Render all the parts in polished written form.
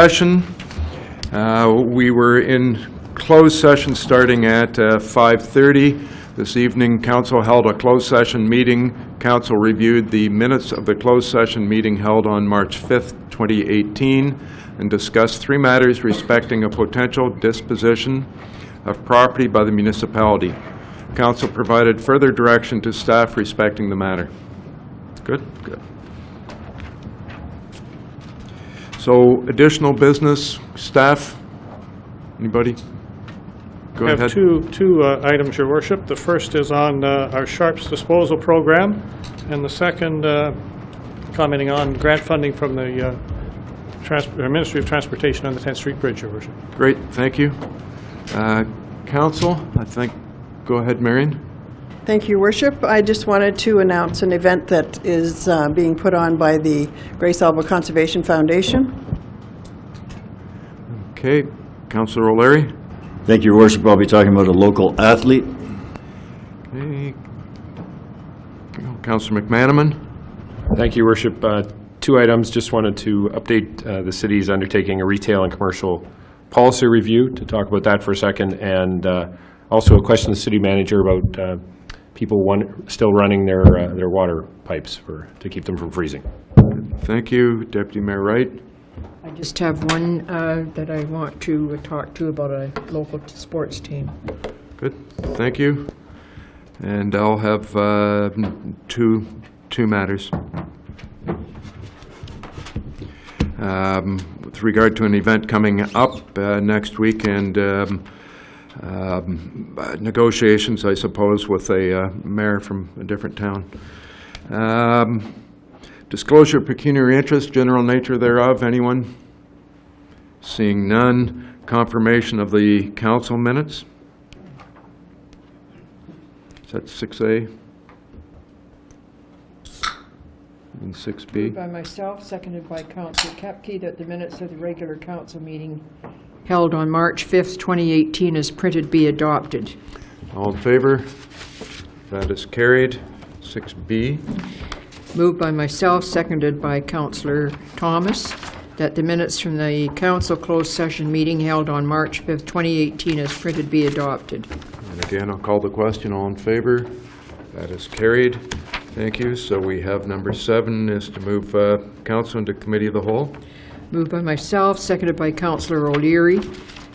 session. We were in closed session starting at 5:30. This evening, Council held a closed session meeting. Council reviewed the minutes of the closed session meeting held on March 5th, 2018, and discussed 3 matters respecting a potential disposition of property by the municipality. Council provided further direction to staff respecting the matter. Good? Good. So, additional business, staff? Anybody? Go ahead. I have two items, Your Worship. The first is on our Sharps disposal program, and the second commenting on grant funding from the Ministry of Transportation on the 10th Street Bridge, Your Worship. Great, thank you. Council, I think, go ahead, Marion. Thank you, Your Worship. I just wanted to announce an event that is being put on by the Grace Alba Conservation Foundation. Okay, Councillor O'Leary. Thank you, Your Worship. I'll be talking about a local athlete. Okay. Councillor McManaman. Thank you, Your Worship. 2 items. Just wanted to update the city's undertaking a retail and commercial policy review, to talk about that for a second, and also a question to the city manager about people still running their water pipes to keep them from freezing. Thank you, Deputy Mayor Wright. I just have one that I want to talk to about a local sports team. Good, thank you. And I'll have two matters. With regard to an event coming up next weekend, negotiations, I suppose, with a mayor from a different town. Disclosure of pecuniary interest, general nature thereof, anyone? Seeing none. Confirmation of the council minutes. Is that 6A? And 6B? Moved by myself, seconded by Councillor Kepke, that the minutes of the regular council meeting held on March 5th, 2018 as printed be adopted. All in favor? That is carried. 6B. Moved by myself, seconded by Councillor Thomas, that the minutes from the council closed session meeting held on March 5th, 2018 as printed be adopted. And again, I'll call the question. All in favor? That is carried. Thank you. So we have number 7 is to move council into committee of the whole. Moved by myself, seconded by Councillor O'Leary,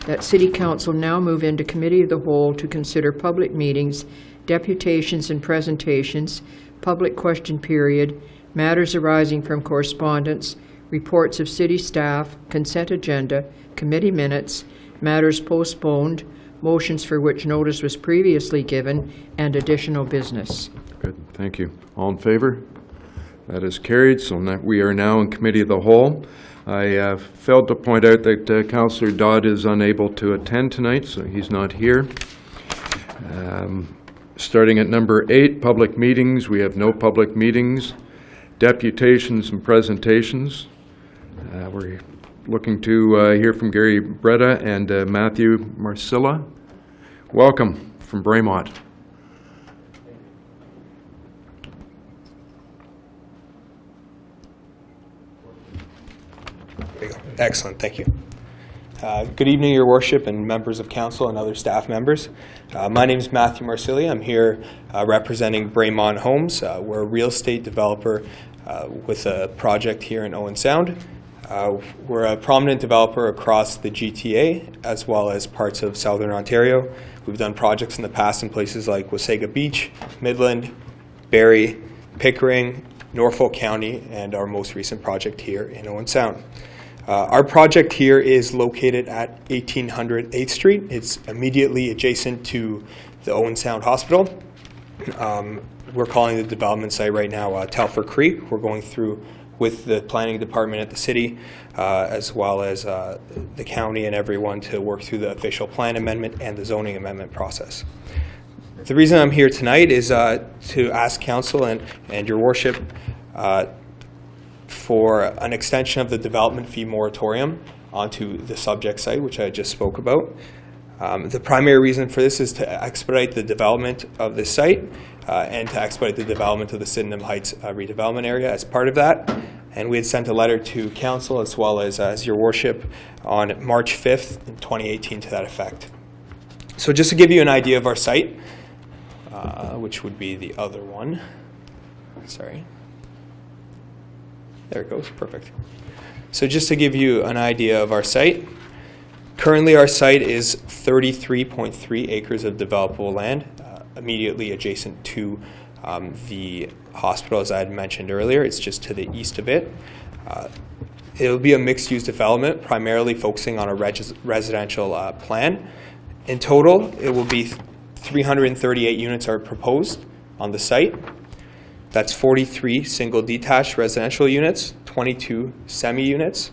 that City Council now move into committee of the whole to consider public meetings, deputations and presentations, public question period, matters arising from correspondence, reports of city staff, consent agenda, committee minutes, matters postponed, motions for which notice was previously given, and additional business. Good, thank you. All in favor? That is carried. So we are now in committee of the whole. I failed to point out that Councillor Dodd is unable to attend tonight, so he's not here. Starting at number 8, public meetings. We have no public meetings. Deputations and presentations. We're looking to hear from Gary Breda and Matthew Marcilla. Welcome from Braymont. There you go. Excellent, thank you. Good evening, Your Worship, and members of council and other staff members. My name is Matthew Marcilla. I'm here representing Braymont Homes. We're a real estate developer with a project here in Owen Sound. We're a prominent developer across the GTA as well as parts of Southern Ontario. We've done projects in the past in places like Wasaga Beach, Midland, Barrie, Pickering, Norfolk County, and our most recent project here in Owen Sound. Our project here is located at 1800 8th Street. It's immediately adjacent to the Owen Sound Hospital. We're calling the development site right now Telfer Creek. We're going through with the planning department at the city, as well as the county and everyone, to work through the official plan amendment and the zoning amendment process. The reason I'm here tonight is to ask council and your worship for an extension of the development fee moratorium onto the subject site, which I just spoke about. The primary reason for this is to expedite the development of this site and to expedite the development of the Sydenham Heights redevelopment area. As part of that, And we had sent a letter to council as well as your worship on March 5th in 2018 to that effect. So just to give you an idea of our site, which would be the other one. Sorry. There it goes, perfect. So just to give you an idea of our site, currently our site is 33.3 acres of developable land immediately adjacent to the hospital, as I had mentioned earlier. It's just to the east of it. It'll be a mixed-use development, primarily focusing on a residential plan. In total, it will be 338 units are proposed on the site. That's 43 single detached residential units, 22 semi-units,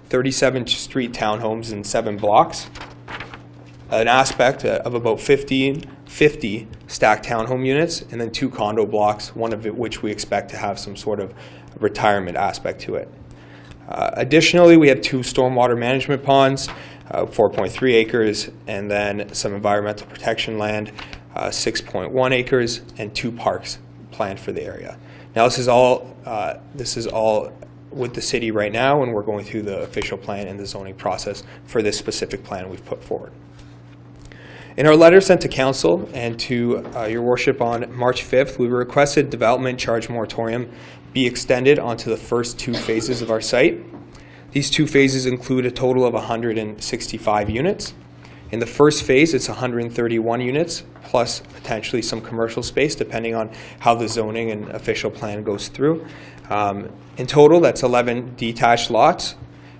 37 street townhomes in 7 blocks, an aspect of about 50 stacked townhome units, and then 2 condo blocks, one of which we expect to have some sort of retirement aspect to it. Additionally, we have 2 stormwater management ponds, 4.3 acres, and then some environmental protection land, 6.1 acres, and 2 parks planned for the area. Now, this is all with the city right now, and we're going through the official plan and the zoning process for this specific plan we've put forward. In our letter sent to council and to your worship on March 5th, we requested development charge moratorium be extended onto the first 2 phases of our site. These 2 phases include a total of 165 units. In the first phase, it's 131 units, plus potentially some commercial space, depending on how the zoning and official plan goes through. In total, that's 11 detached lots,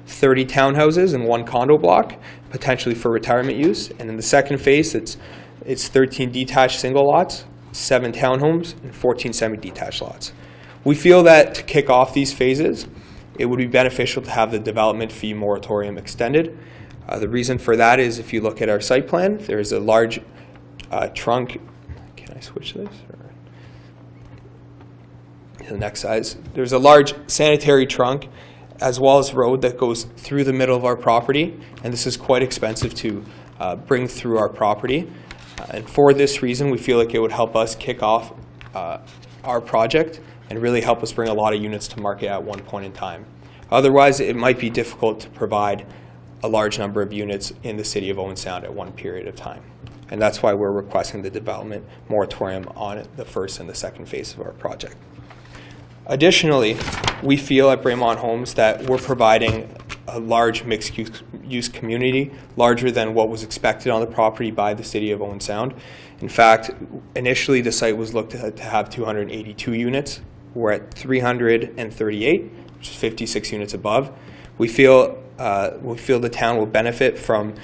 30 townhouses, and 1 condo block, potentially for retirement use. And in the second phase, it's 13 detached single lots, 7 townhomes, and 14 semi-detached lots. We feel that to kick off these phases, it would be beneficial to have the development fee moratorium extended. The reason for that is if you look at our site plan, there's a large trunk. Can I switch this? To the next size. There's a large sanitary trunk as well as road that goes through the middle of our property, and this is quite expensive to bring through our property. And for this reason, we feel like it would help us kick off our project and really help us bring a lot of units to market at one point in time. Otherwise, it might be difficult to provide a large number of units in the city of Owen Sound at one period of time. And that's why we're requesting the development moratorium on the first and the second phase of our project. Additionally, we feel at Braemont Homes that we're providing a large mixed-use community, larger than what was expected on the property by the city of Owen Sound. In fact, initially the site was looked at to have 282 units. We're at 338, which is 56 units above. We feel the town will benefit from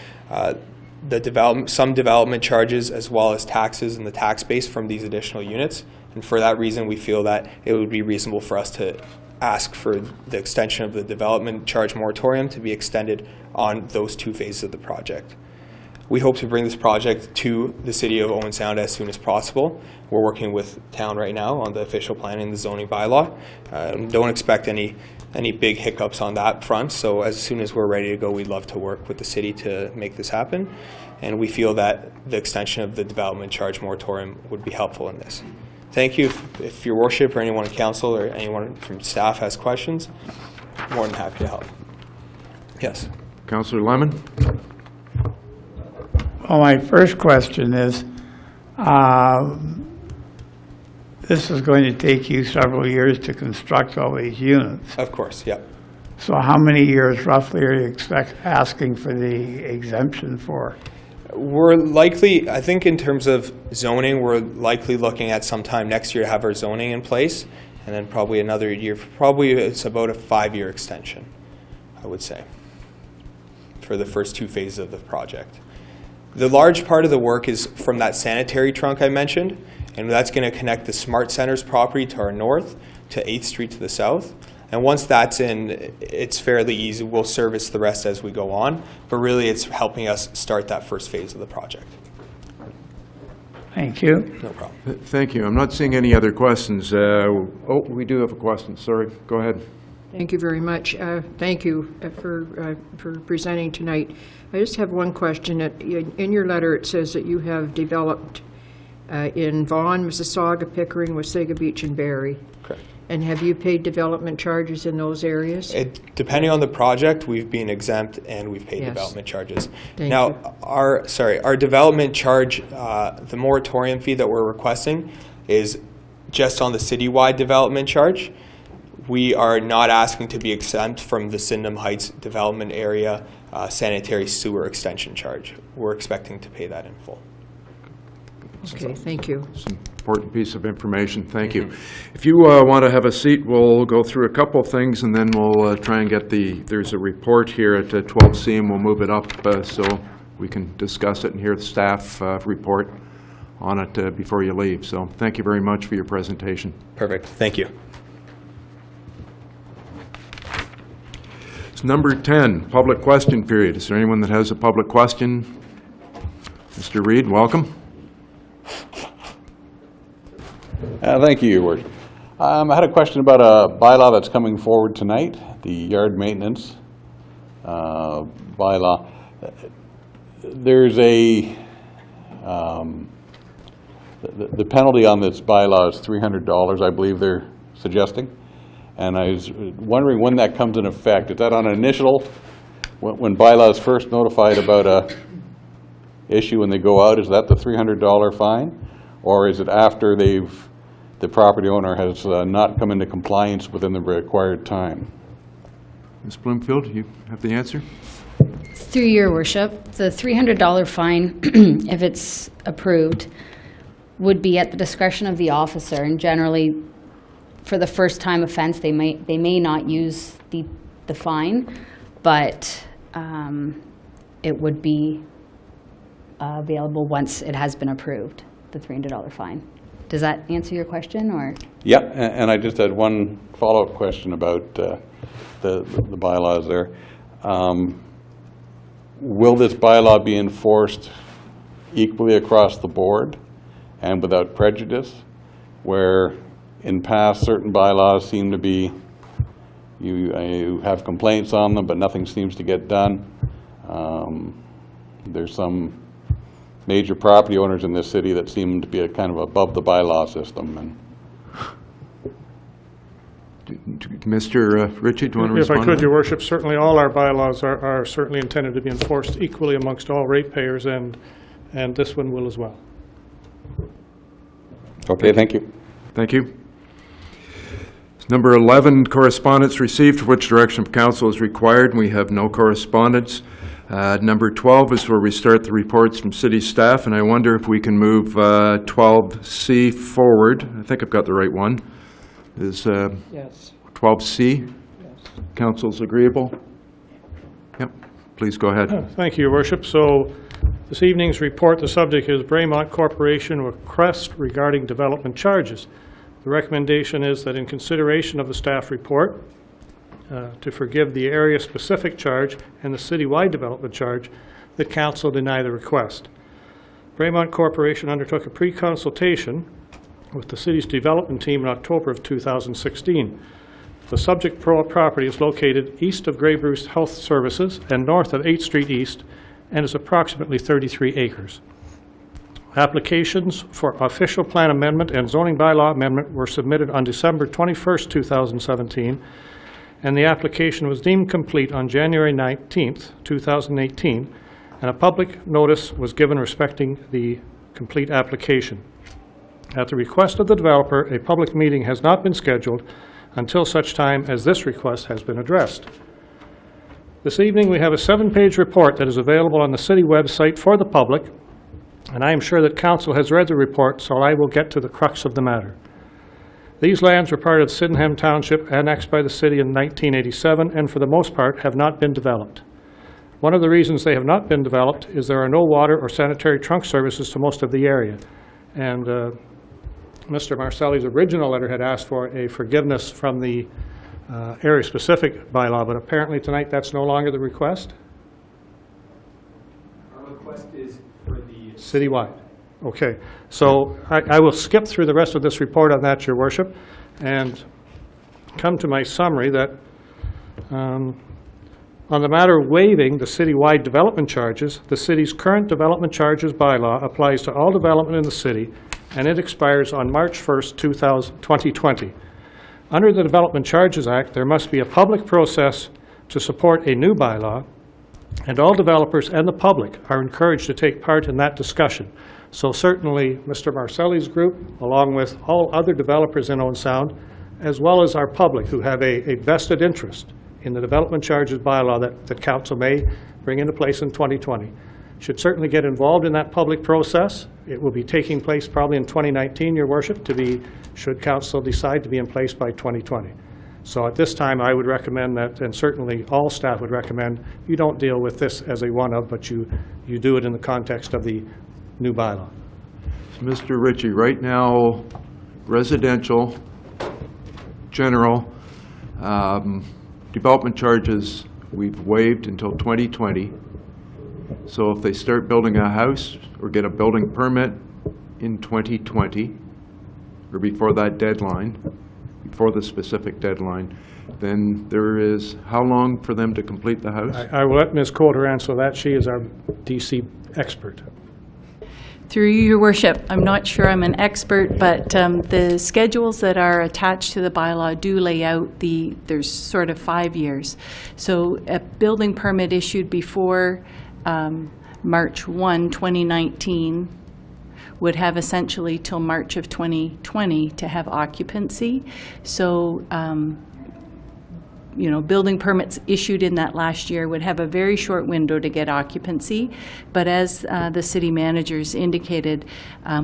some development charges as well as taxes and the tax base from these additional units. And for that reason, we feel that it would be reasonable for us to ask for the extension of the development charge moratorium to be extended on those 2 phases of the project. We hope to bring this project to the city of Owen Sound as soon as possible. We're working with town right now on the official plan and the zoning bylaw. Don't expect any big hiccups on that front, so as soon as we're ready to go, we'd love to work with the city to make this happen. And we feel that the extension of the development charge moratorium would be helpful in this. Thank you. If your worship or anyone in council or anyone from staff has questions, I'm more than happy to help. Yes. Councillor Lemon? Well, my first question is, this is going to take you several years to construct all these units. Of course, yeah. So how many years roughly are you asking for the exemption for? We're likely, I think in terms of zoning, we're likely looking at sometime next year to have our zoning in place, and then probably another year. Probably it's about a 5-year extension, I would say, for the first 2 phases of the project. The large part of the work is from that sanitary trunk I mentioned, and that's going to connect the Smart Centers property to our north to 8th Street to the south. And once that's in, it's fairly easy. We'll service the rest as we go on, but really it's helping us start that first phase of the project. Thank you. No problem. Thank you. I'm not seeing any other questions. Oh, we do have a question. Sorry. Go ahead. Thank you very much. Thank you for presenting tonight. I just have one question. In your letter, it says that you have developed in Vaughan, Mississauga, Pickering, Wasaga Beach, and Barrie. Correct. And have you paid development charges in those areas? Depending on the project, we've been exempt and we've paid Yes. development charges. Thank Now, you. our development charge, the moratorium fee that we're requesting is just on the citywide development charge. We are not asking to be exempt from the Sydenham Heights development area sanitary sewer extension charge. We're expecting to pay that in full. Okay, thank you. It's an important piece of information. Thank you. If you want to have a seat, we'll go through a couple of things, and then we'll try and get there's a report here at 12C, and we'll move it up so we can discuss it and hear the staff report on it before you leave. So thank you very much for your presentation. Perfect. Thank you. It's number 10, public question period. Is there anyone that has a public question? Mr. Reed, welcome. Thank you, Your Worship. I had a question about a bylaw that's coming forward tonight, the yard maintenance bylaw. There's the penalty on this bylaw is $300, I believe they're suggesting. And I was wondering when that comes in effect. Is that on an initial, when bylaw is first notified about a issue and they go out, is that the $300 fine? Or is it after the property owner has not come into compliance within the required time? Ms. Bloomfield, you have the answer? Through your worship, the $300 fine, if it's approved, would be at the discretion of the officer, and generally, for the first time offense, they may not use the fine, but it would be available once it has been approved, the $300 fine. Does that answer your question, or? Yeah, and I just had one follow-up question about the bylaws there. Will this bylaw be enforced equally across the board and without prejudice, where in past certain bylaws seem to be, you have complaints on them, but nothing seems to get done? There's some major property owners in this city that seem to be a kind of above the bylaw system. And Mr. Ritchie, do you want to If I respond? could, Your Worship, certainly all our bylaws are certainly intended to be enforced equally amongst all ratepayers, and this one will as well. okay, thank you. Thank you. Number 11, correspondence received, for which direction of council is required. We have no correspondence. Number 12 is where we start the reports from city staff, and I wonder if we can move 12C forward. I think I've got the right one. Is Yes. 12C? Council's agreeable? Yep, please go ahead. Thank you, Your Worship. So this evening's report, the subject is Braemont Corporation request regarding development charges. The recommendation is that in consideration of the staff report, to forgive the area-specific charge and the citywide development charge, the council deny the request. Braemont Corporation undertook a pre-consultation with the city's development team in October of 2016. The subject property is located east of Grey Bruce Health Services and north of 8th Street East, and is approximately 33 acres. Applications for official plan amendment and zoning bylaw amendment were submitted on December 21st, 2017, and the application was deemed complete on January 19th, 2018, and a public notice was given respecting the complete application. At the request of the developer, a public meeting has not been scheduled until such time as this request has been addressed. This evening, we have a 7-page report that is available on the city website for the public, and I am sure that council has read the report, so I will get to the crux of the matter. These lands were part of Sydenham Township, annexed by the city in 1987, and for the most part have not been developed. One of the reasons they have not been developed is there are no water or sanitary trunk services to most of the area. And Mr. Marcelli's original letter had asked for a forgiveness from the area-specific bylaw, but apparently tonight that's no longer the request? Our request is for the Citywide. Okay, so I will skip through the rest of this report on that, Your Worship, and come to my summary that on the matter of waiving the citywide development charges, the city's current development charges bylaw applies to all development in the city, and it expires on March 1st, 2020. Under the Development Charges Act, there must be a public process to support a new bylaw, and all developers and the public are encouraged to take part in that discussion. So certainly, Mr. Marcelli's group, along with all other developers in Owen Sound, as well as our public who have a vested interest in the Development Charges bylaw that council may bring into place in 2020, should certainly get involved in that public process. It will be taking place probably in 2019, Your Worship, should council decide to be in place by 2020. So at this time, I would recommend that, and certainly all staff would recommend, you don't deal with this as a one-of, but you do it in the context of the new bylaw. So, Mr. Ritchie, right now, residential, general, development charges, we've waived until 2020. So if they start building a house or get a building permit in 2020, or before that deadline, before the specific deadline, then there is how long for them to complete the house? I will let Ms. Coulter answer that. She is our DC expert. Through you, Your Worship, I'm not sure I'm an expert, but the schedules that are attached to the bylaw do lay out there's sort of 5 years. So a building permit issued before March 1, 2019 would have essentially till March of 2020 to have occupancy. So, building permits issued in that last year would have a very short window to get occupancy. But as the city managers indicated,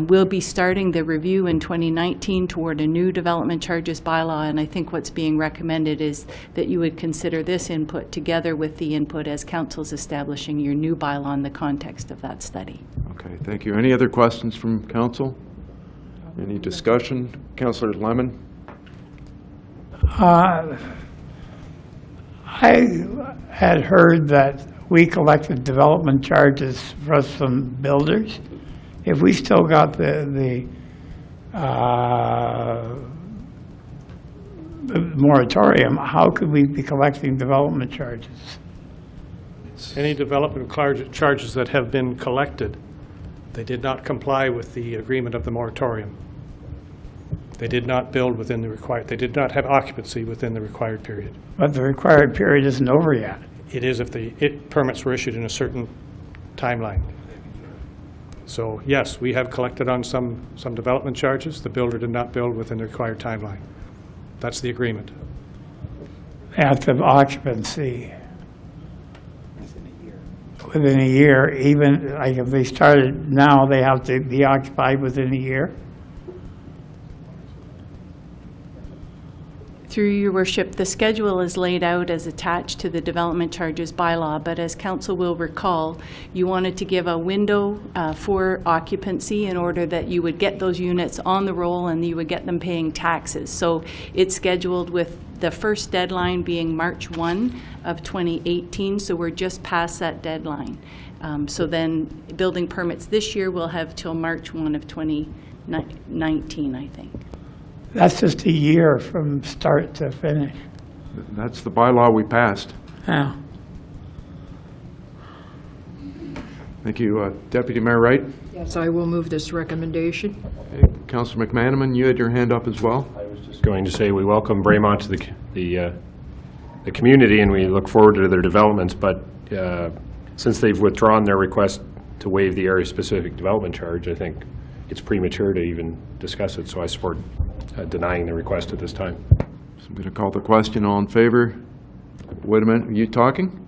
we'll be starting the review in 2019 toward a new development charges bylaw. And I think what's being recommended is that you would consider this input together with the input as council's establishing your new bylaw in the context of that study. Okay, thank you. Any other questions from council? Any discussion? Councillor Lemon? I had heard that we collected development charges for some builders. If we still got the moratorium, how could we be collecting development charges? Any development charges that have been collected, they did not comply with the agreement of the moratorium. They did not build within the required, they did not have occupancy within the required period. But the required period isn't over yet. It is if the permits were issued in a certain timeline. So yes, we have collected on some development charges. The builder did not build within the required timeline. That's the agreement. Active occupancy. Within a year, even like if they started now, they have to be occupied within a year. Through your worship, the schedule is laid out as attached to the development charges bylaw, but as council will recall, you wanted to give a window for occupancy in order that you would get those units on the roll and you would get them paying taxes. So it's scheduled with the first deadline being March 1 of 2018, so we're just past that deadline. So then building permits this year will have till March 1 of 2019, I think. That's just a year from start to finish. That's the bylaw we passed. Yeah. Thank you. Deputy Mayor Wright? Yes, I will move this recommendation. Okay. Councillor McManaman, you had your hand up as well? I was just going to say we welcome Braemont to the community, and we look forward to their developments, but since they've withdrawn their request to waive the area-specific development charge, I think it's premature to even discuss it, so I support denying the request at this time. So I'm going to call the question. All in favor? Wait a minute, are you talking?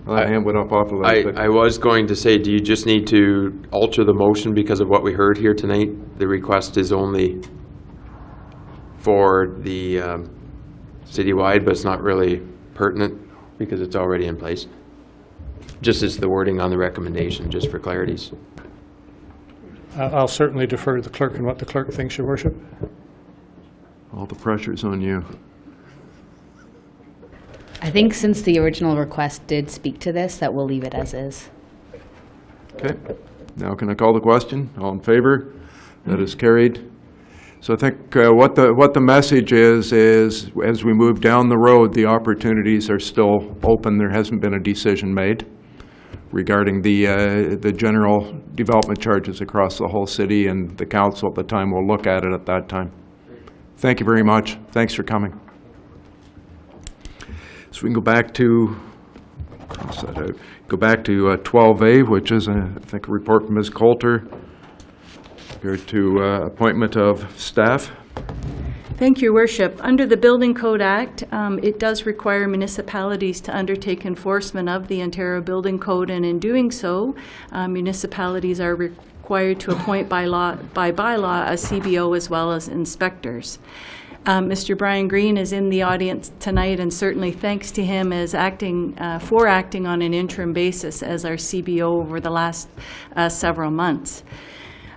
That hand went up awfully. I was going to say, do you just need to alter the motion because of what we heard here tonight? The request is only for the citywide, but it's not really pertinent because it's already in place. Just as the wording on the recommendation, just for clarity's. I'll certainly defer to the clerk and what the clerk thinks, Your Worship. All the pressure's on you. I think since the original request did speak to this, that we'll leave it as is. Okay. Now can I call the question? All in favor? That is carried. So I think what the message is as we move down the road, the opportunities are still open. There hasn't been a decision made regarding the general development charges across the whole city, and the council at the time will look at it at that time. Thank you very much. Thanks for coming. So we can go back to, cross that out. Go back to 12A, which is, I think, a report from Ms. Coulter. Here to appointment of staff. Thank you, Your Worship. Under the Building Code Act, it does require municipalities to undertake enforcement of the Ontario Building Code, and in doing so, municipalities are required to appoint by bylaw a CBO as well as inspectors. Mr. Brian Green is in the audience tonight, and certainly thanks to him as acting on an interim basis as our CBO over the last several months.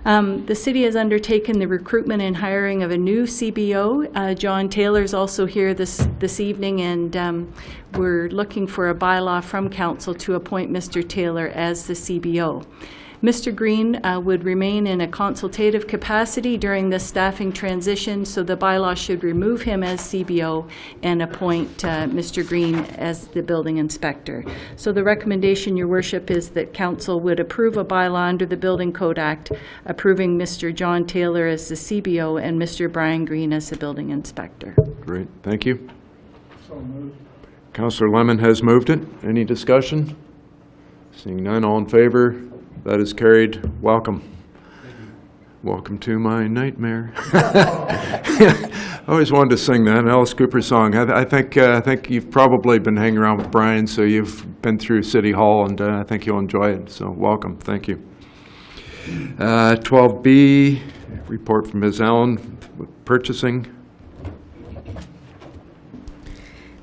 The city has undertaken the recruitment and hiring of a new CBO. John Taylor's also here this evening, and we're looking for a bylaw from council to appoint Mr. Taylor as the CBO. Mr. Green would remain in a consultative capacity during the staffing transition, so the bylaw should remove him as CBO and appoint Mr. Green as the building inspector. So the recommendation, Your Worship, is that council would approve a bylaw under the Building Code Act, approving Mr. John Taylor as the CBO and Mr. Brian Green as the building inspector. Great, thank you. So moved. Councillor Lemon has moved it. Any discussion? Seeing none, all in favor? That is carried. Welcome. Welcome to my nightmare. I always wanted to sing that Alice Cooper song. I think you've probably been hanging around with Brian, so you've been through City Hall, and I think you'll enjoy it. So welcome. Thank you. 12B, report from Ms. Allen, purchasing.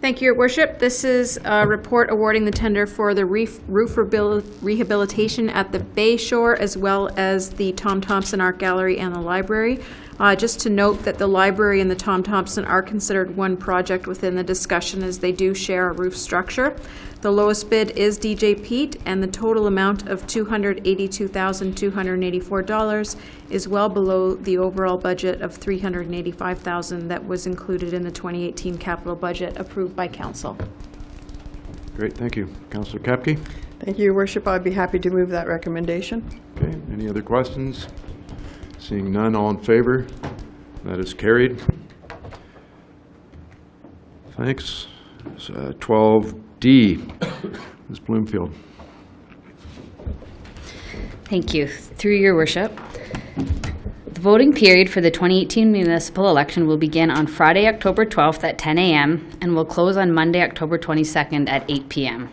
Thank you, Your Worship. This is a report awarding the tender for the roof rehabilitation at the Bay Shore, as well as the Tom Thompson Art Gallery and the library. Just to note that the library and the Tom Thompson are considered one project within the discussion, as they do share a roof structure. The lowest bid is DJ Pete, and the total amount of $282,284 is well below the overall budget of $385,000 that was included in the 2018 capital budget approved by council. Great, thank you. Councillor Kepke? Thank you, Your Worship. I'd be happy to move that recommendation. Okay, any other questions? Seeing none, all in favor? That is carried. Thanks. 12D, Ms. Bloomfield. Thank you. Through Your Worship, the voting period for the 2018 municipal election will begin on Friday, October 12th at 10 a.m. and will close on Monday, October 22nd at 8 p.m.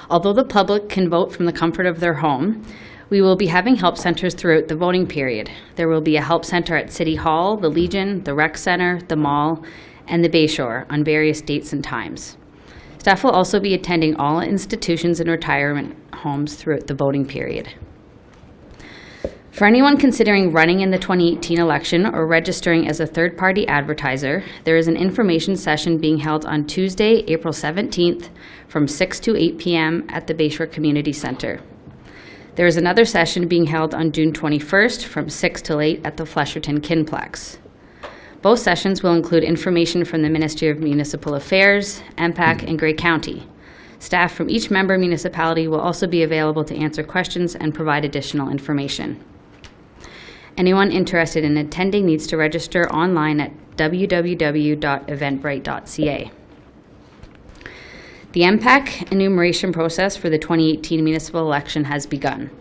Although the public can vote from the comfort of their home, we will be having help centers throughout the voting period. There will be a help center at City Hall, the Legion, the Rec Center, the Mall, and the Bayshore on various dates and times. Staff will also be attending all institutions and retirement homes throughout the voting period. For anyone considering running in the 2018 election or registering as a third-party advertiser, there is an information session being held on Tuesday, April 17th from 6 to 8 p.m. at the Bayshore Community Center. There is another session being held on June 21st from 6 till 8 at the Flesherton Kinplex. Both sessions will include information from the Ministry of Municipal Affairs, MPAC, and Grey County. Staff from each member municipality will also be available to answer questions and provide additional information. Anyone interested in attending needs to register online at www.eventbrite.ca. The MPAC enumeration process for the 2018 municipal election has begun.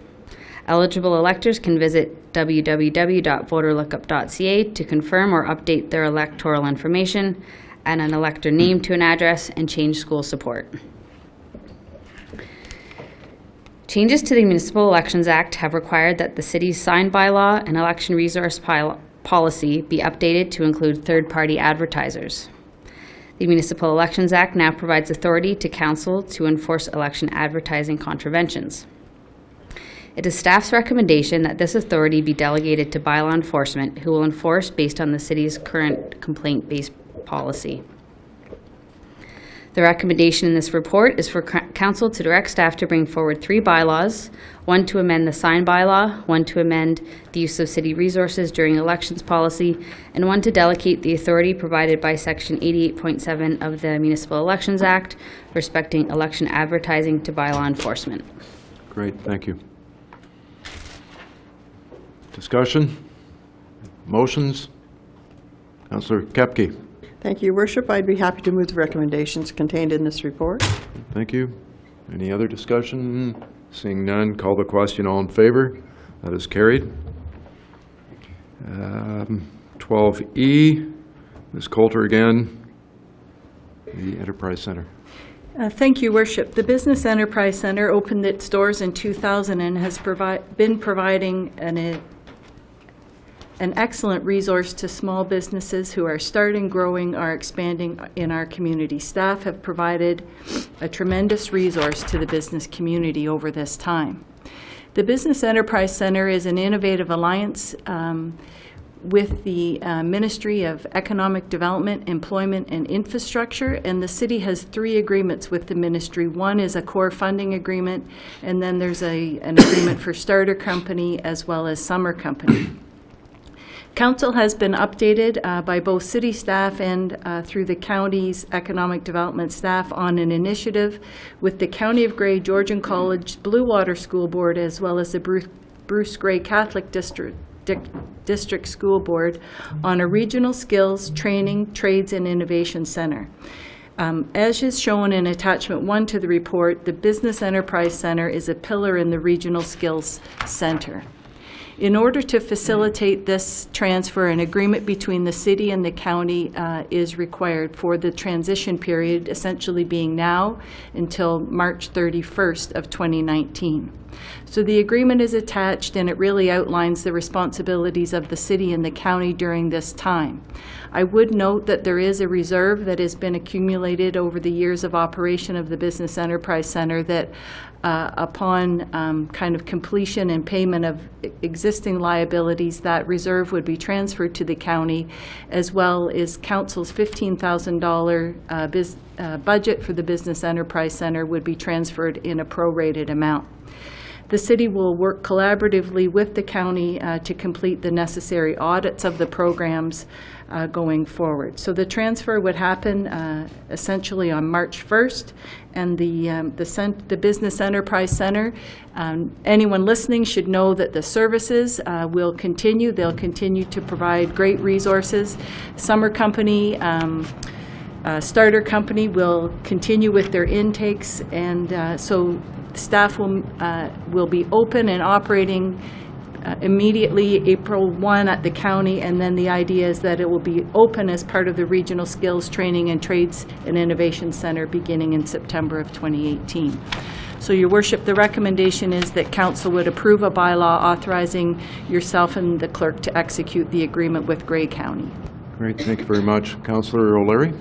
Eligible electors can visit www.voterlookup.ca to confirm or update their electoral information, add an elector name to an address, and change school support. Changes to the Municipal Elections Act have required that the city's signed bylaw and election resource policy be updated to include third-party advertisers. The Municipal Elections Act now provides authority to council to enforce election advertising contraventions. It is staff's recommendation that this authority be delegated to bylaw enforcement, who will enforce based on the city's current complaint-based policy. The recommendation in this report is for council to direct staff to bring forward 3 bylaws, one to amend the sign bylaw, one to amend the use of city resources during elections policy, and one to delegate the authority provided by Section 88.7 of the Municipal Elections Act respecting election advertising to bylaw enforcement. Great, thank you. Discussion? Motions? Councillor Kepke. Thank you, Your Worship. I'd be happy to move the recommendations contained in this report. Thank you. Any other discussion? Seeing none, call the question. All in favor? That is carried. 12E, Ms. Coulter again, the Enterprise Center. Thank you, Worship. The Business Enterprise Center opened its doors in 2000 and has been providing an excellent resource to small businesses who are starting, growing, or expanding in our community. Staff have provided a tremendous resource to the business community over this time. The Business Enterprise Center is an innovative alliance with the Ministry of Economic Development, Employment, and Infrastructure, and the city has 3 agreements with the ministry. One is a core funding agreement, and then there's an agreement for starter company as well as summer company. Council has been updated by both city staff and through the county's economic development staff on an initiative with the County of Grey Georgian College Blue Water School Board as well as the Bruce Grey Catholic District School Board on a regional skills, training, trades, and innovation center. As is shown in attachment 1 to the report, the Business Enterprise Center is a pillar in the Regional Skills Center. In order to facilitate this transfer, an agreement between the city and the county is required for the transition period, essentially being now until March 31st of 2019. So the agreement is attached and it really outlines the responsibilities of the city and the county during this time. I would note that there is a reserve that has been accumulated over the years of operation of the Business Enterprise Center that upon kind of completion and payment of existing liabilities, that reserve would be transferred to the county, as well as council's $15,000 budget for the Business Enterprise Center would be transferred in a prorated amount. The city will work collaboratively with the county to complete the necessary audits of the programs going forward. So the transfer would happen essentially on March 1st, and the Business Enterprise Center, anyone listening should know that the services will continue. They'll continue to provide great resources. Summer Company, Starter Company will continue with their intakes, and so staff will be open and operating immediately April 1 at the county, and then the idea is that it will be open as part of the Regional Skills Training and Trades and Innovation Center beginning in September of 2018. So, Your Worship, the recommendation is that Council would approve a bylaw authorizing yourself and the clerk to execute the agreement with Grey County. Great, thank you very much. Councillor O'Leary?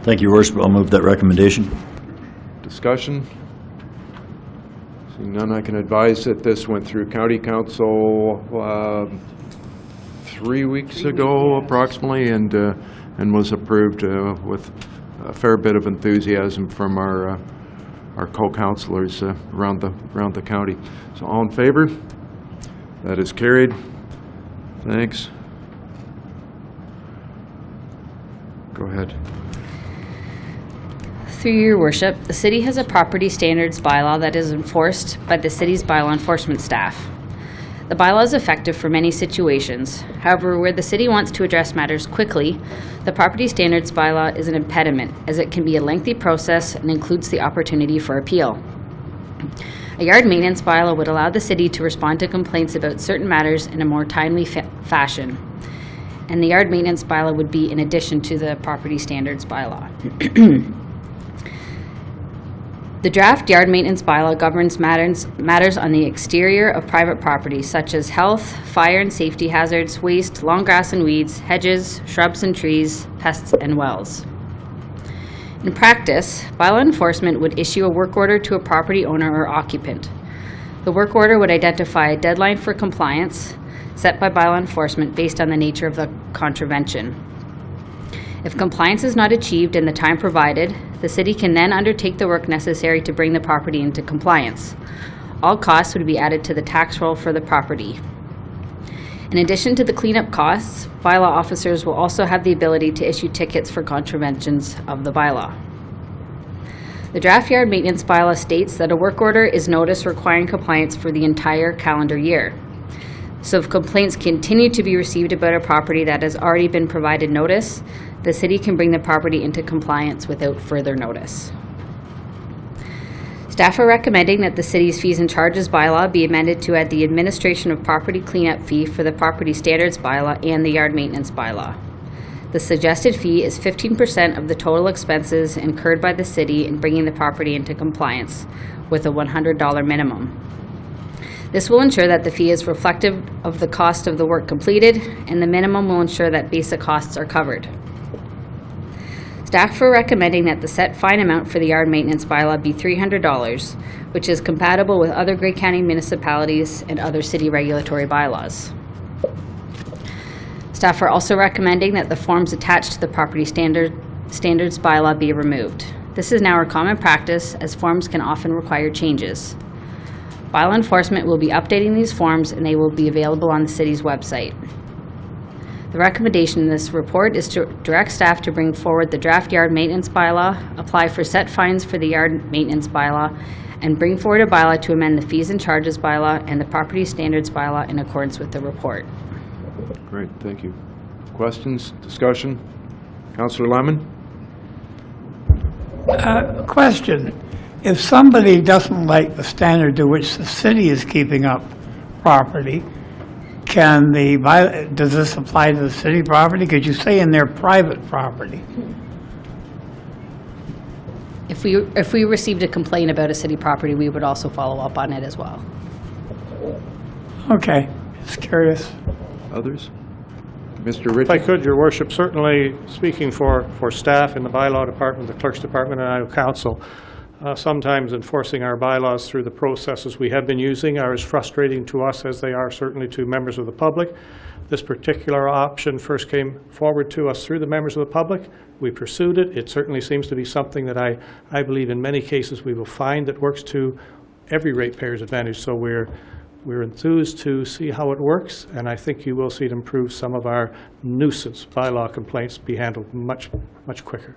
Thank you, Your Worship. I'll move that recommendation. Discussion? Seeing none, I can advise that this went through County Council 3 weeks ago approximately, and was approved with a fair bit of enthusiasm from our co-councillors around the county. So all in favor? That is carried. Thanks. Go ahead. Through your worship, the city has a property standards bylaw that is enforced by the city's bylaw enforcement staff. The bylaw is effective for many situations. However, where the city wants to address matters quickly, the property standards bylaw is an impediment, as it can be a lengthy process and includes the opportunity for appeal. A yard maintenance bylaw would allow the city to respond to complaints about certain matters in a more timely fashion. And the yard maintenance bylaw would be in addition to the property standards bylaw. The draft yard maintenance bylaw governs matters on the exterior of private property, such as health, fire and safety hazards, waste, long grass and weeds, hedges, shrubs and trees, pests and wells. In practice, bylaw enforcement would issue a work order to a property owner or occupant. The work order would identify a deadline for compliance set by bylaw enforcement based on the nature of the contravention. If compliance is not achieved in the time provided, the city can then undertake the work necessary to bring the property into compliance. All costs would be added to the tax roll for the property. In addition to the cleanup costs, bylaw officers will also have the ability to issue tickets for contraventions of the bylaw. The draft yard maintenance bylaw states that a work order is notice requiring compliance for the entire calendar year. So if complaints continue to be received about a property that has already been provided notice, the city can bring the property into compliance without further notice. Staff are recommending that the city's fees and charges bylaw be amended to add the administration of property cleanup fee for the property standards bylaw and the yard maintenance bylaw. The suggested fee is 15% of the total expenses incurred by the city in bringing the property into compliance, with a $100 minimum. This will ensure that the fee is reflective of the cost of the work completed, and the minimum will ensure that basic costs are covered. Staff are recommending that the set fine amount for the yard maintenance bylaw be $300, which is compatible with other Grey County municipalities and other city regulatory bylaws. Staff are also recommending that the forms attached to the property standards bylaw be removed. This is now a common practice, as forms can often require changes. Bylaw enforcement will be updating these forms, and they will be available on the city's website. The recommendation in this report is to direct staff to bring forward the draft yard maintenance bylaw, apply for set fines for the yard maintenance bylaw, and bring forward a bylaw to amend the fees and charges bylaw and the property standards bylaw in accordance with the report. Great, thank you. Questions, discussion? Councillor Lemon? Question. If somebody doesn't like the standard to which the city is keeping up property, does this apply to the city property? Could you say in their private property? If we received a complaint about a city property, we would also follow up on it as well. Okay, just curious. Others? Mr. If I Ritchie? could, Your Worship, certainly speaking for staff in the bylaw department, the clerk's department, and I know council, sometimes enforcing our bylaws through the processes we have been using are as frustrating to us as they are certainly to members of the public. This particular option first came forward to us through the members of the public. We pursued it. It certainly seems to be something that I believe in many cases we will find that works to every ratepayer's advantage. So we're enthused to see how it works, and I think you will see it improve some of our nuisance bylaw complaints be handled much, much quicker.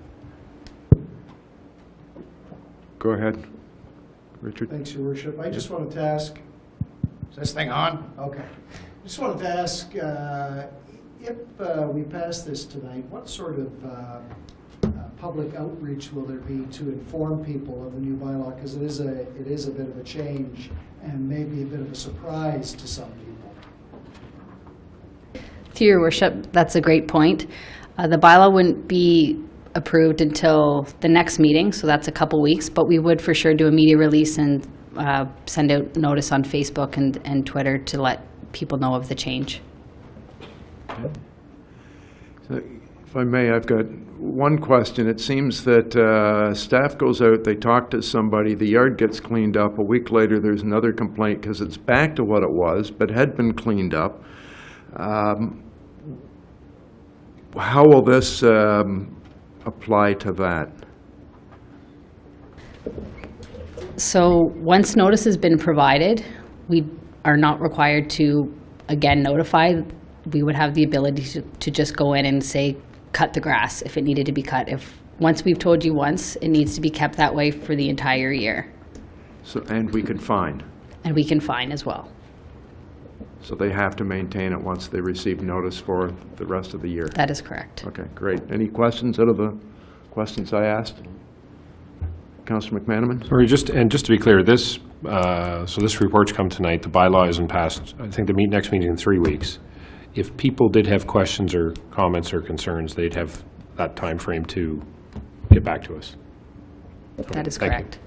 Go ahead, Richard. Thanks, Your Worship. I just wanted to ask, is this thing on? Okay. Just wanted to ask, if we pass this tonight, what sort of public outreach will there be to inform people of the new bylaw? Because it is a bit of a change and maybe a bit of a surprise to some people. Through your worship, that's a great point. The bylaw wouldn't be approved until the next meeting, so that's a couple weeks, but we would for sure do a media release and send out notice on Facebook and Twitter to let people know of the change. So, if I may, I've got one question. It seems that staff goes out, they talk to somebody, the yard gets cleaned up, a week later there's another complaint because it's back to what it was, but had been cleaned up. How will this apply to that? So once notice has been provided, we are not required to again notify. We would have the ability to just go in and say, cut the grass if it needed to be cut. If once we've told you once, it needs to be kept that way for the entire year. So, and we can fine. And we can fine as well. So they have to maintain it once they receive notice for the rest of the year? That is correct. Okay, great. Any questions out of the questions I asked? Councillor McManaman? Sorry, just to be clear, this report's come tonight, the bylaw isn't passed. I think the next meeting in 3 weeks. If people did have questions or comments or concerns, they'd have that time frame to get back to us. That is Thank you. correct.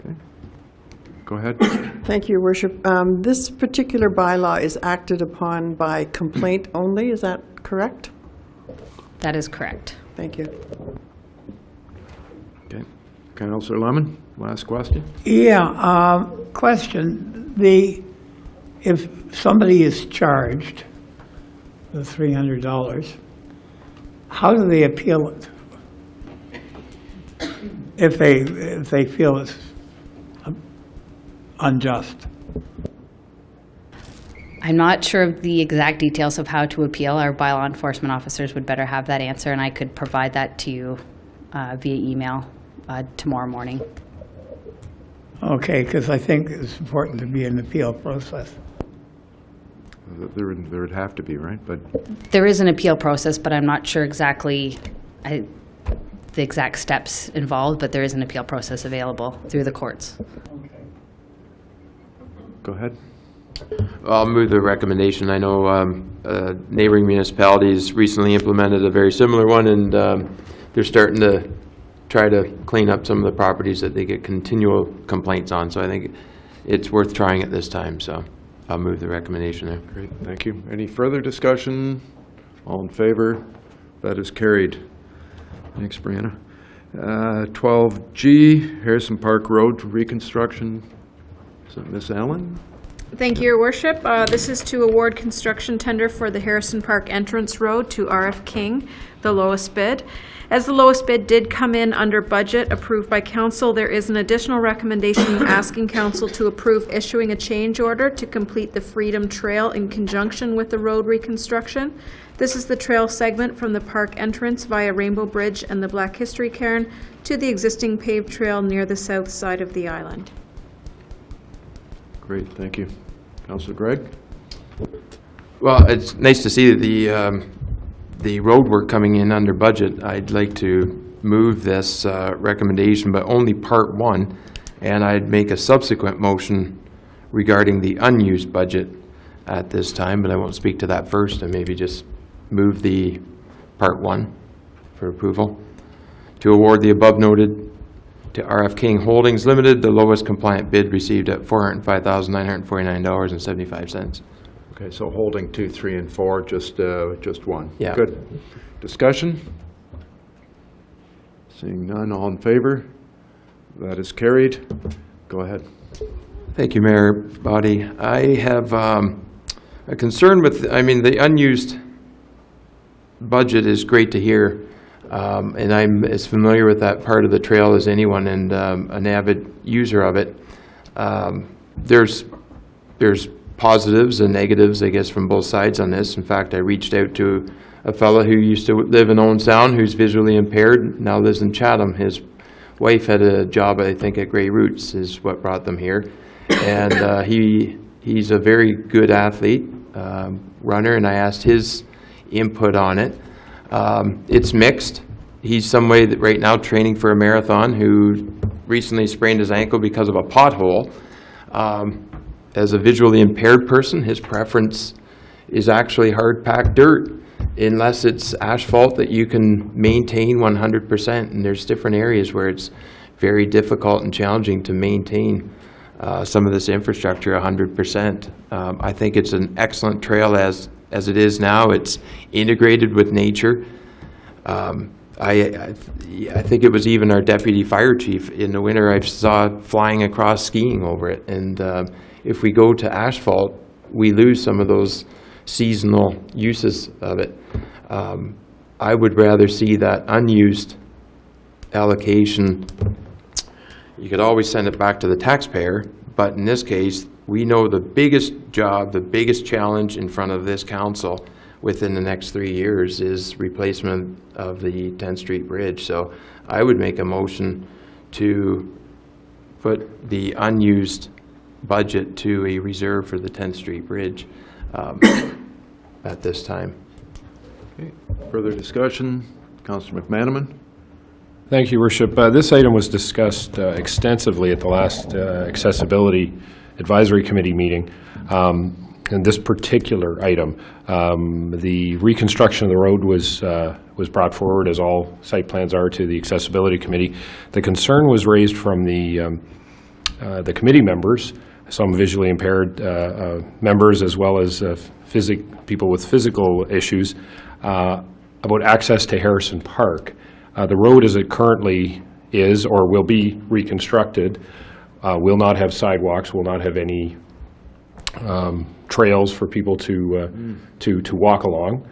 Okay. Go ahead. Thank you, Your Worship. This particular bylaw is acted upon by complaint only, is that correct? That is correct. Thank you. Okay. Councillor Lemon, last question? Yeah, question. If somebody is charged the $300, how do they appeal it? If they feel it's unjust? I'm not sure of the exact details of how to appeal. Our bylaw enforcement officers would better have that answer, and I could provide that to you via email tomorrow morning. Okay, because I think it's important to be an appeal process. There would have to be, right? But There is an appeal process, but I'm not sure exactly the exact steps involved, but there is an appeal process available through the courts. go ahead. I'll move the recommendation. I know neighboring municipalities recently implemented a very similar one, and they're starting to try to clean up some of the properties that they get continual complaints on. So I think it's worth trying it this time, so I'll move the recommendation there. Great, thank you. Any further discussion? All in favor? That is carried. Thanks, Brianna. 12G, Harrison Park Road reconstruction. Is that Miss Allen? Thank you, Your Worship. This is to award construction tender for the Harrison Park Entrance Road to RF King, the lowest bid. As the lowest bid did come in under budget approved by council, there is an additional recommendation asking council to approve issuing a change order to complete the Freedom Trail in conjunction with the road reconstruction. This is the trail segment from the park entrance via Rainbow Bridge and the Black History Cairn to the existing paved trail near the south side of the island. Great, thank you. Councilor Gregg? Well, it's nice to see the road work coming in under budget. I'd like to move this recommendation, but only part one, and I'd make a subsequent motion regarding the unused budget at this time, but I won't speak to that first, and maybe just move the part one for approval. To award the above noted to RF King Holdings Limited, the lowest compliant bid received at $405,949.75. Okay, so holding 2, 3, and 4, just one. Yeah. Good. Discussion? Seeing none, all in favor? That is carried. Go ahead. Thank you, Mayor Body. I have a concern with, the unused budget is great to hear, and I'm as familiar with that part of the trail as anyone, and an avid user of it. There's positives and negatives, I guess, from both sides on this. In fact, I reached out to a fellow who used to live in Owen Sound, who's visually impaired, now lives in Chatham. His wife had a job, I think, at Grey Roots, is what brought them here. And he's a very good athlete, runner, and I asked his input on it. It's mixed. He's somebody that right now training for a marathon who recently sprained his ankle because of a pothole. As a visually impaired person, his preference is actually hard-packed dirt, unless it's asphalt that you can maintain 100%. And there's different areas where it's very difficult and challenging to maintain some of this infrastructure 100%. I think it's an excellent trail as it is now. It's integrated with nature. I think it was even our deputy fire chief in the winter I saw flying across skiing over it. And if we go to asphalt, we lose some of those seasonal uses of it. I would rather see that unused allocation. You could always send it back to the taxpayer, but in this case, we know the biggest job, the biggest challenge in front of this council within the next 3 years is replacement of the 10th Street Bridge. So I would make a motion to put the unused budget to a reserve for the 10th Street Bridge at this time. Okay. Further discussion? Councilor McManaman? Thank you, Worship. This item was discussed extensively at the last Accessibility Advisory Committee meeting. And this particular item, the reconstruction of the road was brought forward, as all site plans are, to the Accessibility Committee. The concern was raised from the committee members, some visually impaired members, as well as people with physical issues, about access to Harrison Park. The road as it currently is, or will be reconstructed, will not have sidewalks, will not have any trails for people to walk along.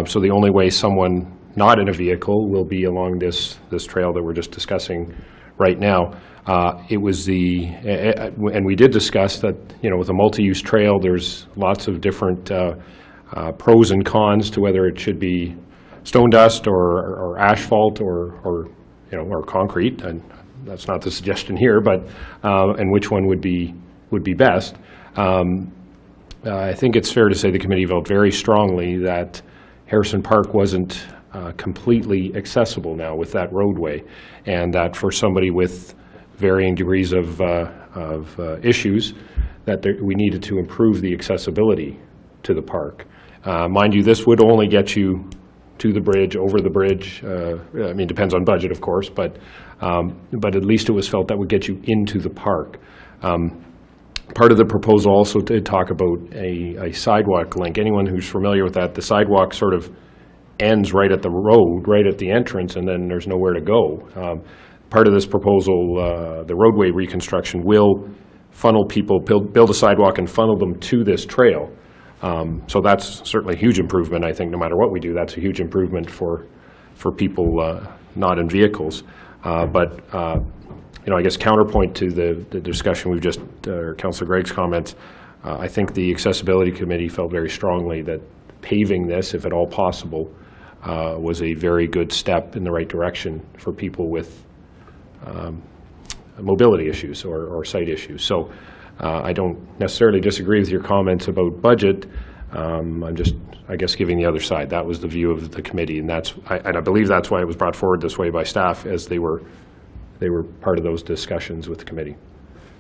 So the only way someone not in a vehicle will be along this trail that we're just discussing right now. It was and we did discuss that, with a multi-use trail, there's lots of different pros and cons to whether it should be stone dust or asphalt or concrete, and that's not the suggestion here, but and which one would be best. I think it's fair to say the committee felt very strongly that Harrison Park wasn't completely accessible now with that roadway, and that for somebody with varying degrees of issues, that we needed to improve the accessibility to the park. Mind you, this would only get you to the bridge, over the bridge. I mean, depends on budget, of course, but at least it was felt that would get you into the park. Part of the proposal also did talk about a sidewalk link. Anyone who's familiar with that, the sidewalk sort of ends right at the road, right at the entrance, and then there's nowhere to go. Part of this proposal, the roadway reconstruction, will funnel people, build a sidewalk and funnel them to this trail. So that's certainly a huge improvement. I think no matter what we do, that's a huge improvement for people not in vehicles. But I guess counterpoint to the discussion we've just, Councillor Gregg's comments, I think the Accessibility Committee felt very strongly that paving this, if at all possible, was a very good step in the right direction for people with mobility issues or sight issues. So I don't necessarily disagree with your comments about budget. I'm just, I guess, giving the other side. That was the view of the committee, and I believe that's why it was brought forward this way by staff, as they were part of those discussions with the committee.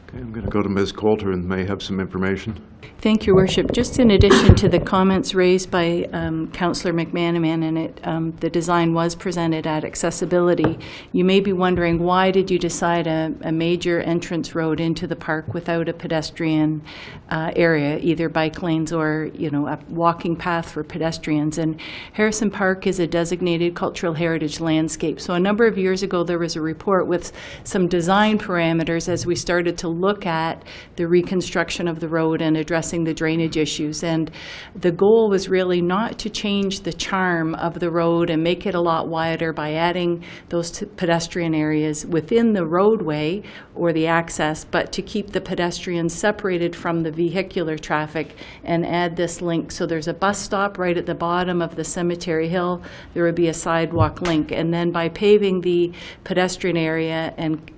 Okay, I'm going to go to Ms. Coulter and may have some information. Thank you, Worship. Just in addition to the comments raised by Councillor McManaman, and the design was presented at Accessibility, you may be wondering, why did you decide a major entrance road into the park without a pedestrian area, either bike lanes or a walking path for pedestrians? And Harrison Park is a designated cultural heritage landscape. So a number of years ago, there was a report with some design parameters as we started to look at the reconstruction of the road and addressing the drainage issues. And the goal was really not to change the charm of the road and make it a lot wider by adding those pedestrian areas within the roadway or the access, but to keep the pedestrians separated from the vehicular traffic and add this link. So there's a bus stop right at the bottom of the Cemetery Hill. There would be a sidewalk link. And then by paving the pedestrian area and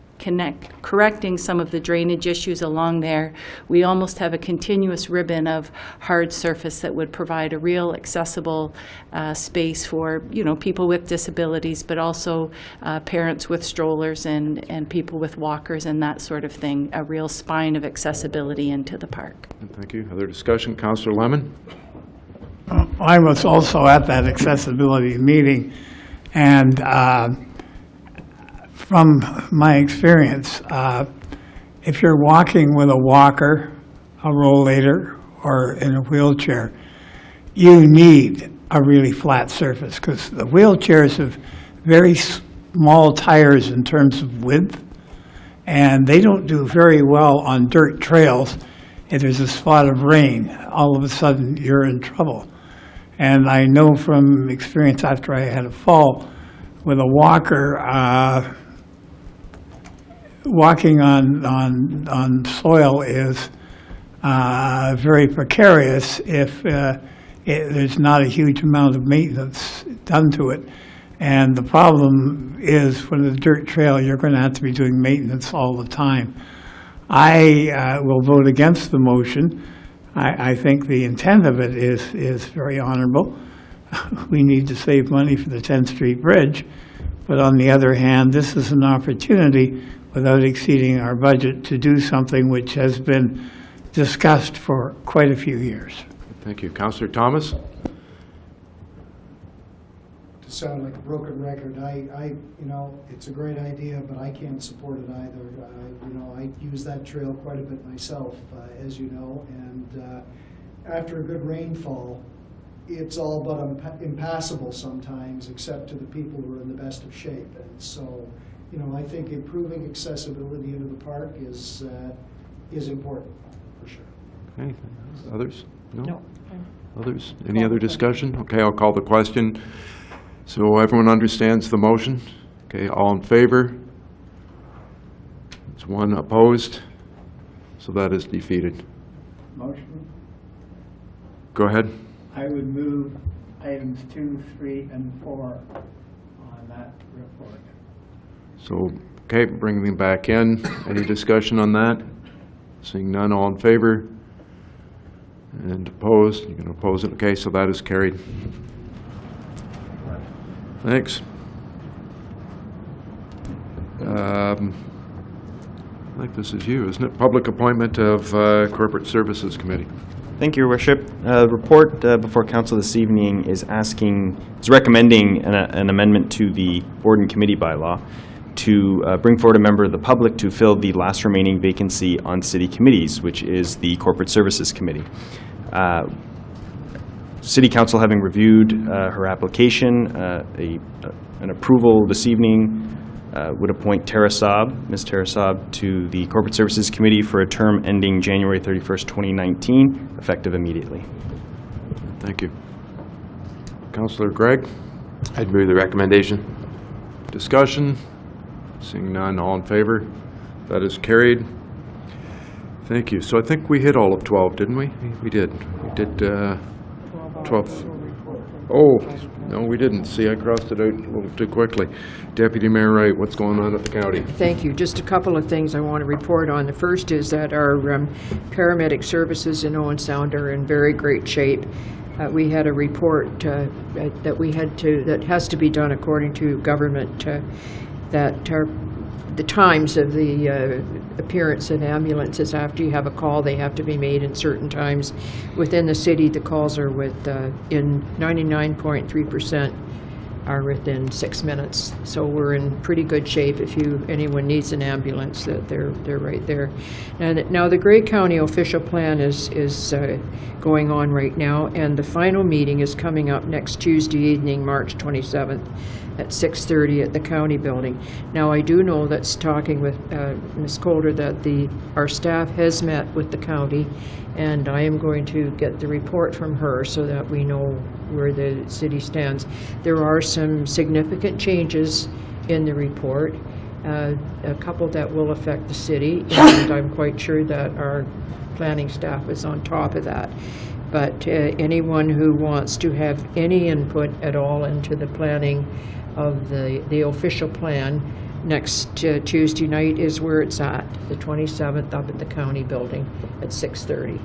correcting some of the drainage issues along there, we almost have a continuous ribbon of hard surface that would provide a real accessible space for people with disabilities, but also parents with strollers and people with walkers and that sort of thing, a real spine of accessibility into the park. Thank you. Other discussion? Councillor Lemon? I was also at that accessibility meeting, and from my experience, if you're walking with a walker, a rollator, or in a wheelchair, you need a really flat surface, because the wheelchairs have very small tires in terms of width, and they don't do very well on dirt trails. If there's a spot of rain, all of a sudden you're in trouble. And I know from experience after I had a fall with a walker, walking on soil is very precarious if there's not a huge amount of maintenance done to it. And the problem is, with a dirt trail, you're going to have to be doing maintenance all the time. I will vote against the motion. I think the intent of it is very honorable. We need to save money for the 10th Street Bridge. But on the other hand, this is an opportunity, without exceeding our budget, to do something which has been discussed for quite a few years. Thank you. Councillor Thomas? To sound like a broken record, it's a great idea, but I can't support it either. I use that trail quite a bit myself, as you know, and after a good rainfall, it's all but impassable sometimes, except to the people who are in the best of shape. And so, I think improving accessibility into the park is important, for sure. Okay. Others? No. Others? Any other discussion? Okay, I'll call the question. So everyone understands the motion? Okay, all in favor? There's one opposed, so that is defeated. Motion? Go ahead. I would move items 2, 3, and 4 on that report. So, okay, bringing them back in. Any discussion on that? Seeing none, all in favor? And opposed? You can oppose it. Okay, so that is carried. Thanks. I think this is you, isn't it? Public appointment of Corporate Services Committee. Thank you, Your Worship. The report before Council this evening is recommending an amendment to the Board and Committee bylaw to bring forward a member of the public to fill the last remaining vacancy on city committees, which is the Corporate Services Committee. City Council, having reviewed her application, an approval this evening would appoint Ms. Tara Saab, to the Corporate Services Committee for a term ending January 31st, 2019, effective immediately. Thank you. Councillor Gregg? I'd move the recommendation. Discussion? Seeing none, all in favor? That is carried. Thank you. So I think we hit all of 12, didn't we? We did. We did 12. Oh, no, we didn't. See, I crossed it out a little too quickly. Deputy Mayor Wright, what's going on at the county? Thank you. Just a couple of things I want to report on. The first is that our paramedic services in Owen Sound are in very great shape. We had a report that has to be done according to government, that the times of the appearance in ambulances, after you have a call, they have to be made in certain times. Within the city, the calls are in 99.3% are within 6 minutes. So we're in pretty good shape. If anyone needs an ambulance, that they're right there. And now the Grey County official plan is going on right now, and the final meeting is coming up next Tuesday evening, March 27th. At 6:30 at the county building. Now, I do know that's talking with Ms. Coulter that our staff has met with the county, and I am going to get the report from her so that we know where the city stands. There are some significant changes in the report, a couple that will affect the city, and I'm quite sure that our planning staff is on top of that. But anyone who wants to have any input at all into the planning of the official plan, next Tuesday night is where it's at, the 27th, up at the county building at 6:30.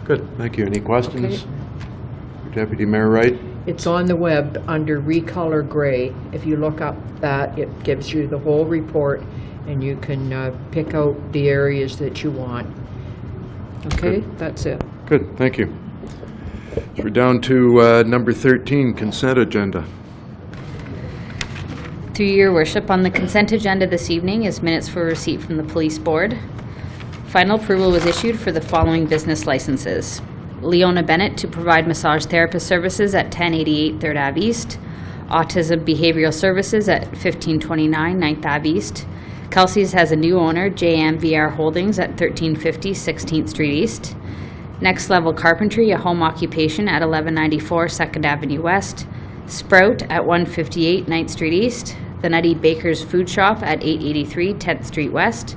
Good, thank you. Any questions? Okay. Deputy Mayor Wright? It's on the web under Recolor Gray. If you look up that, it gives you the whole report, and you can pick out the areas that you want. Okay, that's it. Good, thank you. So we're down to number 13, consent agenda. Through your worship, on the consent agenda this evening is minutes for receipt from the police board. Final approval was issued for the following business licenses. Leona Bennett to provide massage therapist services at 1088 3rd Ave East. Autism Behavioral Services at 1529 9th Ave East. Kelsey's has a new owner, JMVR Holdings at 1350 16th Street East. Next Level Carpentry, a home occupation at 1194 2nd Avenue West. Sprout at 158 9th Street East. The Nutty Baker's Food Shop at 883 10th Street West.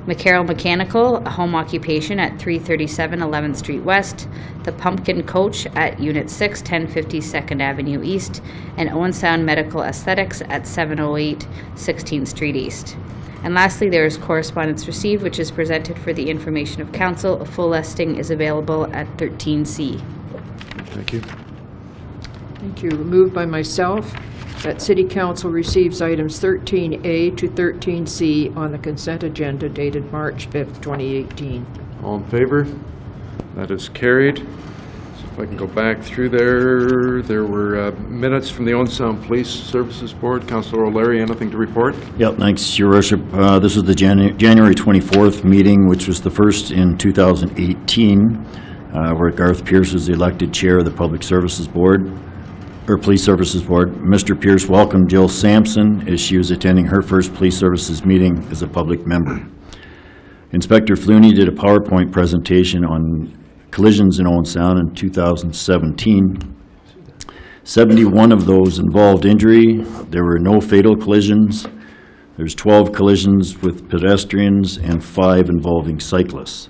McCarroll Mechanical, a home occupation at 337 11th Street West. The Pumpkin Coach at Unit 6, 1050 2nd Avenue East. And Owen Sound Medical Aesthetics at 708 16th Street East. And lastly, there is correspondence received, which is presented for the information of council. A full listing is available at 13C. Thank you. Thank you. Moved by myself that City Council receives items 13A to 13C on the consent agenda dated March 5th, 2018. All in favor? That is carried. So if I can go back through there were minutes from the Owen Sound Police Services Board. Councillor O'Leary, anything to report? Yep, thanks, Your Worship. This was the January 24th meeting, which was the first in 2018, where Garth Pierce was elected chair of the Public Services Board, or Police Services Board. Mr. Pierce welcomed Jill Sampson as she was attending her first Police Services meeting as a public member. Inspector Flooney did a PowerPoint presentation on collisions in Owen Sound in 2017. 71 of those involved injury. There were no fatal collisions. There's 12 collisions with pedestrians and 5 involving cyclists.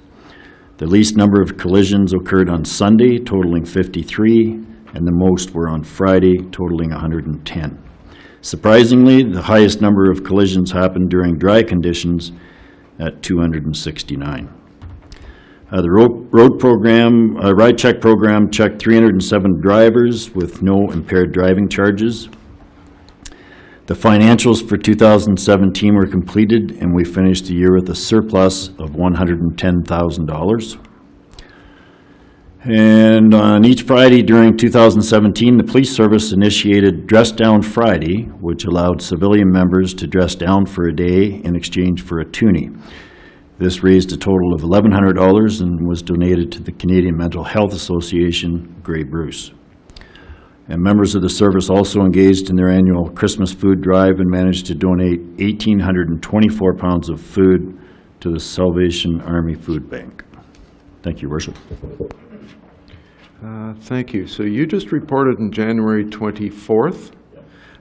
The least number of collisions occurred on Sunday, totaling 53, and the most were on Friday, totaling 110. Surprisingly, the highest number of collisions happened during dry conditions at 269. The road program, ride check program checked 307 drivers with no impaired driving charges. The financials for 2017 were completed, and we finished the year with a surplus of $110,000. And on each Friday during 2017, the police service initiated Dress Down Friday, which allowed civilian members to dress down for a day in exchange for a toonie. This raised a total of $1,100 and was donated to the Canadian Mental Health Association, Grey Bruce. And members of the service also engaged in their annual Christmas food drive and managed to donate 1,824 pounds of food to the Salvation Army Food Bank. Thank you, Worship. Thank you. So you just reported on January 24th.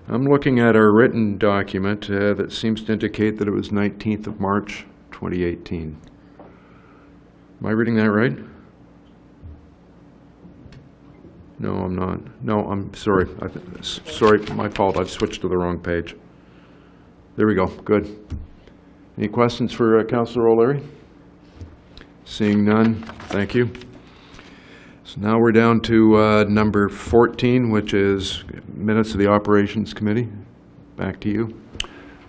I'm looking at our written document that seems to indicate that it was 19th of March, 2018. Am I reading that right? No, I'm not. No, I'm sorry. Sorry, my fault. I've switched to the wrong page. There we go. Good. Any questions for Councillor O'Leary? Seeing none, thank you. So now we're down to number 14, which is minutes of the Operations Committee. Back to you.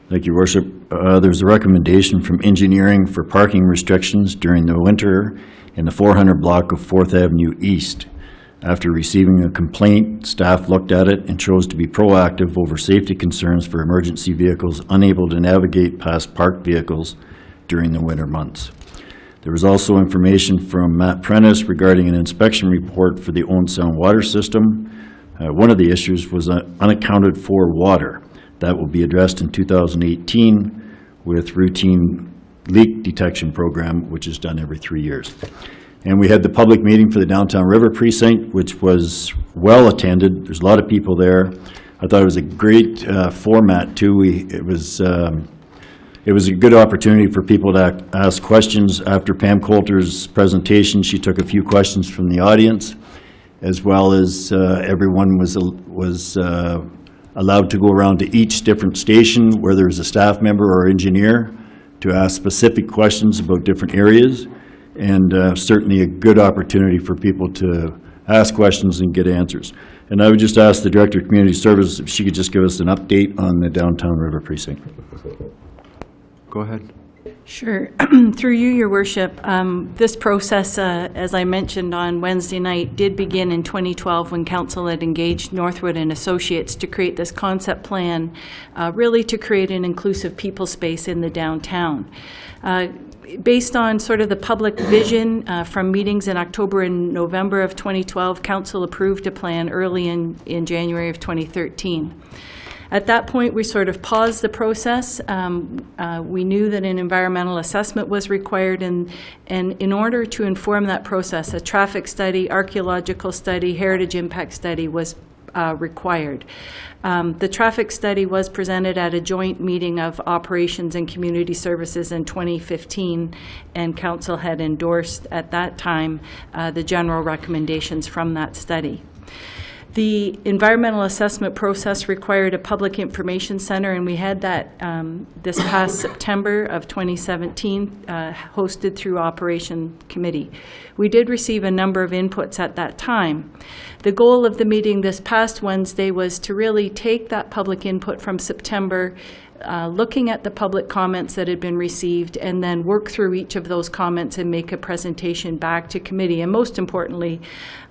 Thank you, Worship. There's a recommendation from engineering for parking restrictions during the winter in the 400 block of 4th Avenue East. After receiving a complaint, staff looked at it and chose to be proactive over safety concerns for emergency vehicles unable to navigate past parked vehicles during the winter months. There was also information from Matt Prentice regarding an inspection report for the Owen Sound water system. One of the issues was unaccounted for water. That will be addressed in 2018 with routine leak detection program, which is done every 3 years. And we had the public meeting for the Downtown River Precinct, which was well attended. There's a lot of people there. I thought it was a great format too. It was a good opportunity for people to ask questions. After Pam Coulter's presentation, she took a few questions from the audience, as well as everyone was allowed to go around to each different station where there was a staff member or engineer to ask specific questions about different areas, and certainly a good opportunity for people to ask questions and get answers. And I would just ask the Director of Community Services if she could just give us an update on the Downtown River Precinct. Go ahead. Sure. Through you, Your Worship, this process, as I mentioned on Wednesday night, did begin in 2012 when Council had engaged Northwood and Associates to create this concept plan, really to create an inclusive people space in the downtown. Based on sort of the public vision from meetings in October and November of 2012, Council approved a plan early in January of 2013. At that point, we sort of paused the process. We knew that an environmental assessment was required, and in order to inform that process, a traffic study, archaeological study, heritage impact study was required. The traffic study was presented at a joint meeting of Operations and Community Services in 2015, and Council had endorsed at that time the general recommendations from that study. The environmental assessment process required a public information center, and we had that this past September of 2017, hosted through Operation Committee. We did receive a number of inputs at that time. The goal of the meeting this past Wednesday was to really take that public input from September, looking at the public comments that had been received, and then work through each of those comments and make a presentation back to committee, and most importantly,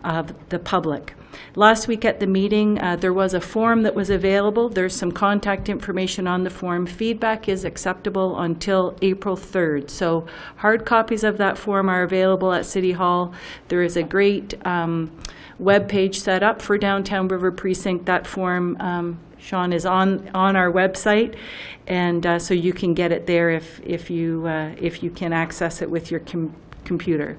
the public. Last week at the meeting, there was a form that was available. There's some contact information on the form. Feedback is acceptable until April 3rd. So hard copies of that form are available at City Hall. There is a great web page set up for Downtown River Precinct. That form, Sean, is on our website, and so you can get it there if you can access it with your computer.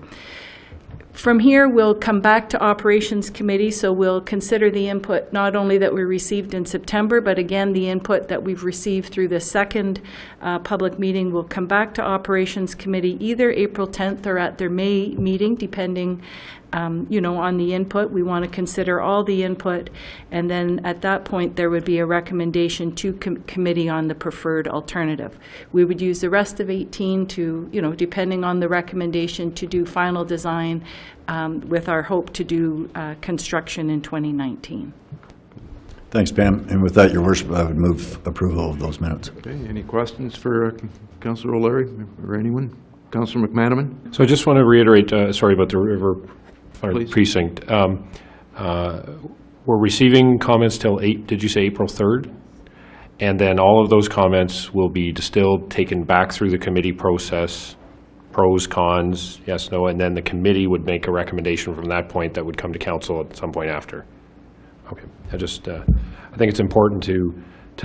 From here, we'll come back to Operations Committee, so we'll consider the input not only that we received in September, but again, the input that we've received through the second public meeting. Will come back to Operations Committee either April 10th or at their May meeting, depending on the input. We want to consider all the input, and then at that point, there would be a recommendation to committee on the preferred alternative. We would use the rest of 18 to, depending on the recommendation, to do final design with our hope to do construction in 2019. Thanks, Pam. And with that, Your Worship, I would move approval of those minutes. Okay, any questions for Councillor O'Leary or anyone? Councillor McManaman? So I just want to reiterate, sorry about the River Please. Precinct. We're receiving comments till did you say April 3rd? And then all of those comments will be distilled, taken back through the committee process, pros, cons, yes, no, and then the committee would make a recommendation from that point that would come to council at some point after. Okay, I think it's important to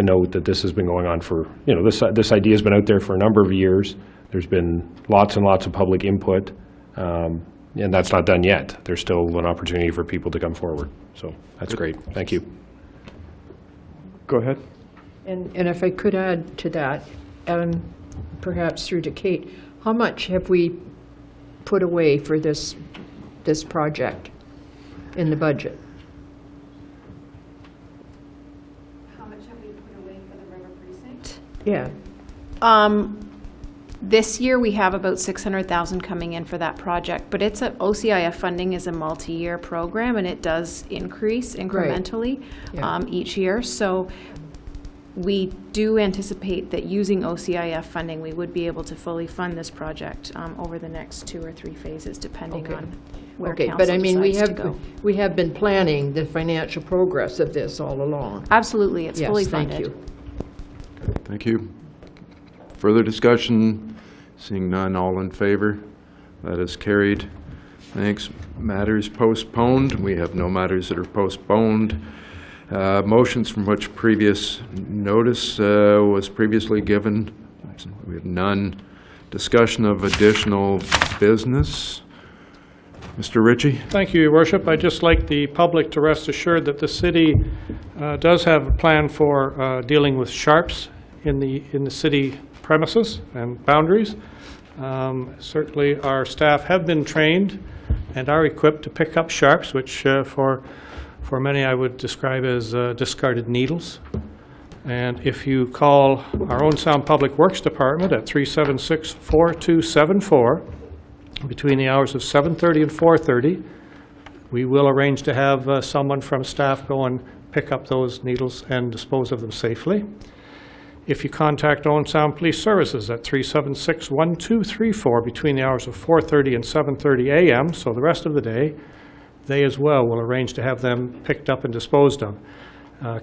note that this has been going on for, this idea has been out there for a number of years. There's been lots and lots of public input, and that's not done yet. There's still an opportunity for people to come forward. So that's great. Thank you. Go ahead. And if I could add to that, perhaps through to Kate, how much have we put away for this project in the budget? How much have we put away for the River Precinct? Yeah. This year, we have about $600,000 coming in for that project, but OCIF funding is a multi-year program, and it does increase incrementally each year. So we do anticipate that using OCIF funding, we would be able to fully fund this project over the next 2 or 3 phases, depending on where council but I mean, decides to go. we have been planning the financial progress of this all along. Absolutely, it's fully Yes, funded. thank you. Thank you. Further discussion? Seeing none, all in favor? That is carried. Thanks. Matters postponed. We have no matters that are postponed. Motions from which previous notice was previously given. We have none. Discussion of additional business. Mr. Ritchie? Thank you, Your Worship. I'd just like the public to rest assured that the city does have a plan for dealing with sharps in the city premises and boundaries. Certainly, our staff have been trained and are equipped to pick up sharps, which for many I would describe as discarded needles. And if you call our Owen Sound Public Works Department at 376-4274, between the hours of 7:30 and 4:30, we will arrange to have someone from staff go and pick up those needles and dispose of them safely. If you contact Owen Sound Police Services at 376-1234 between the hours of 4:30 and 7:30 a.m., so the rest of the day, they as well will arrange to have them picked up and disposed of.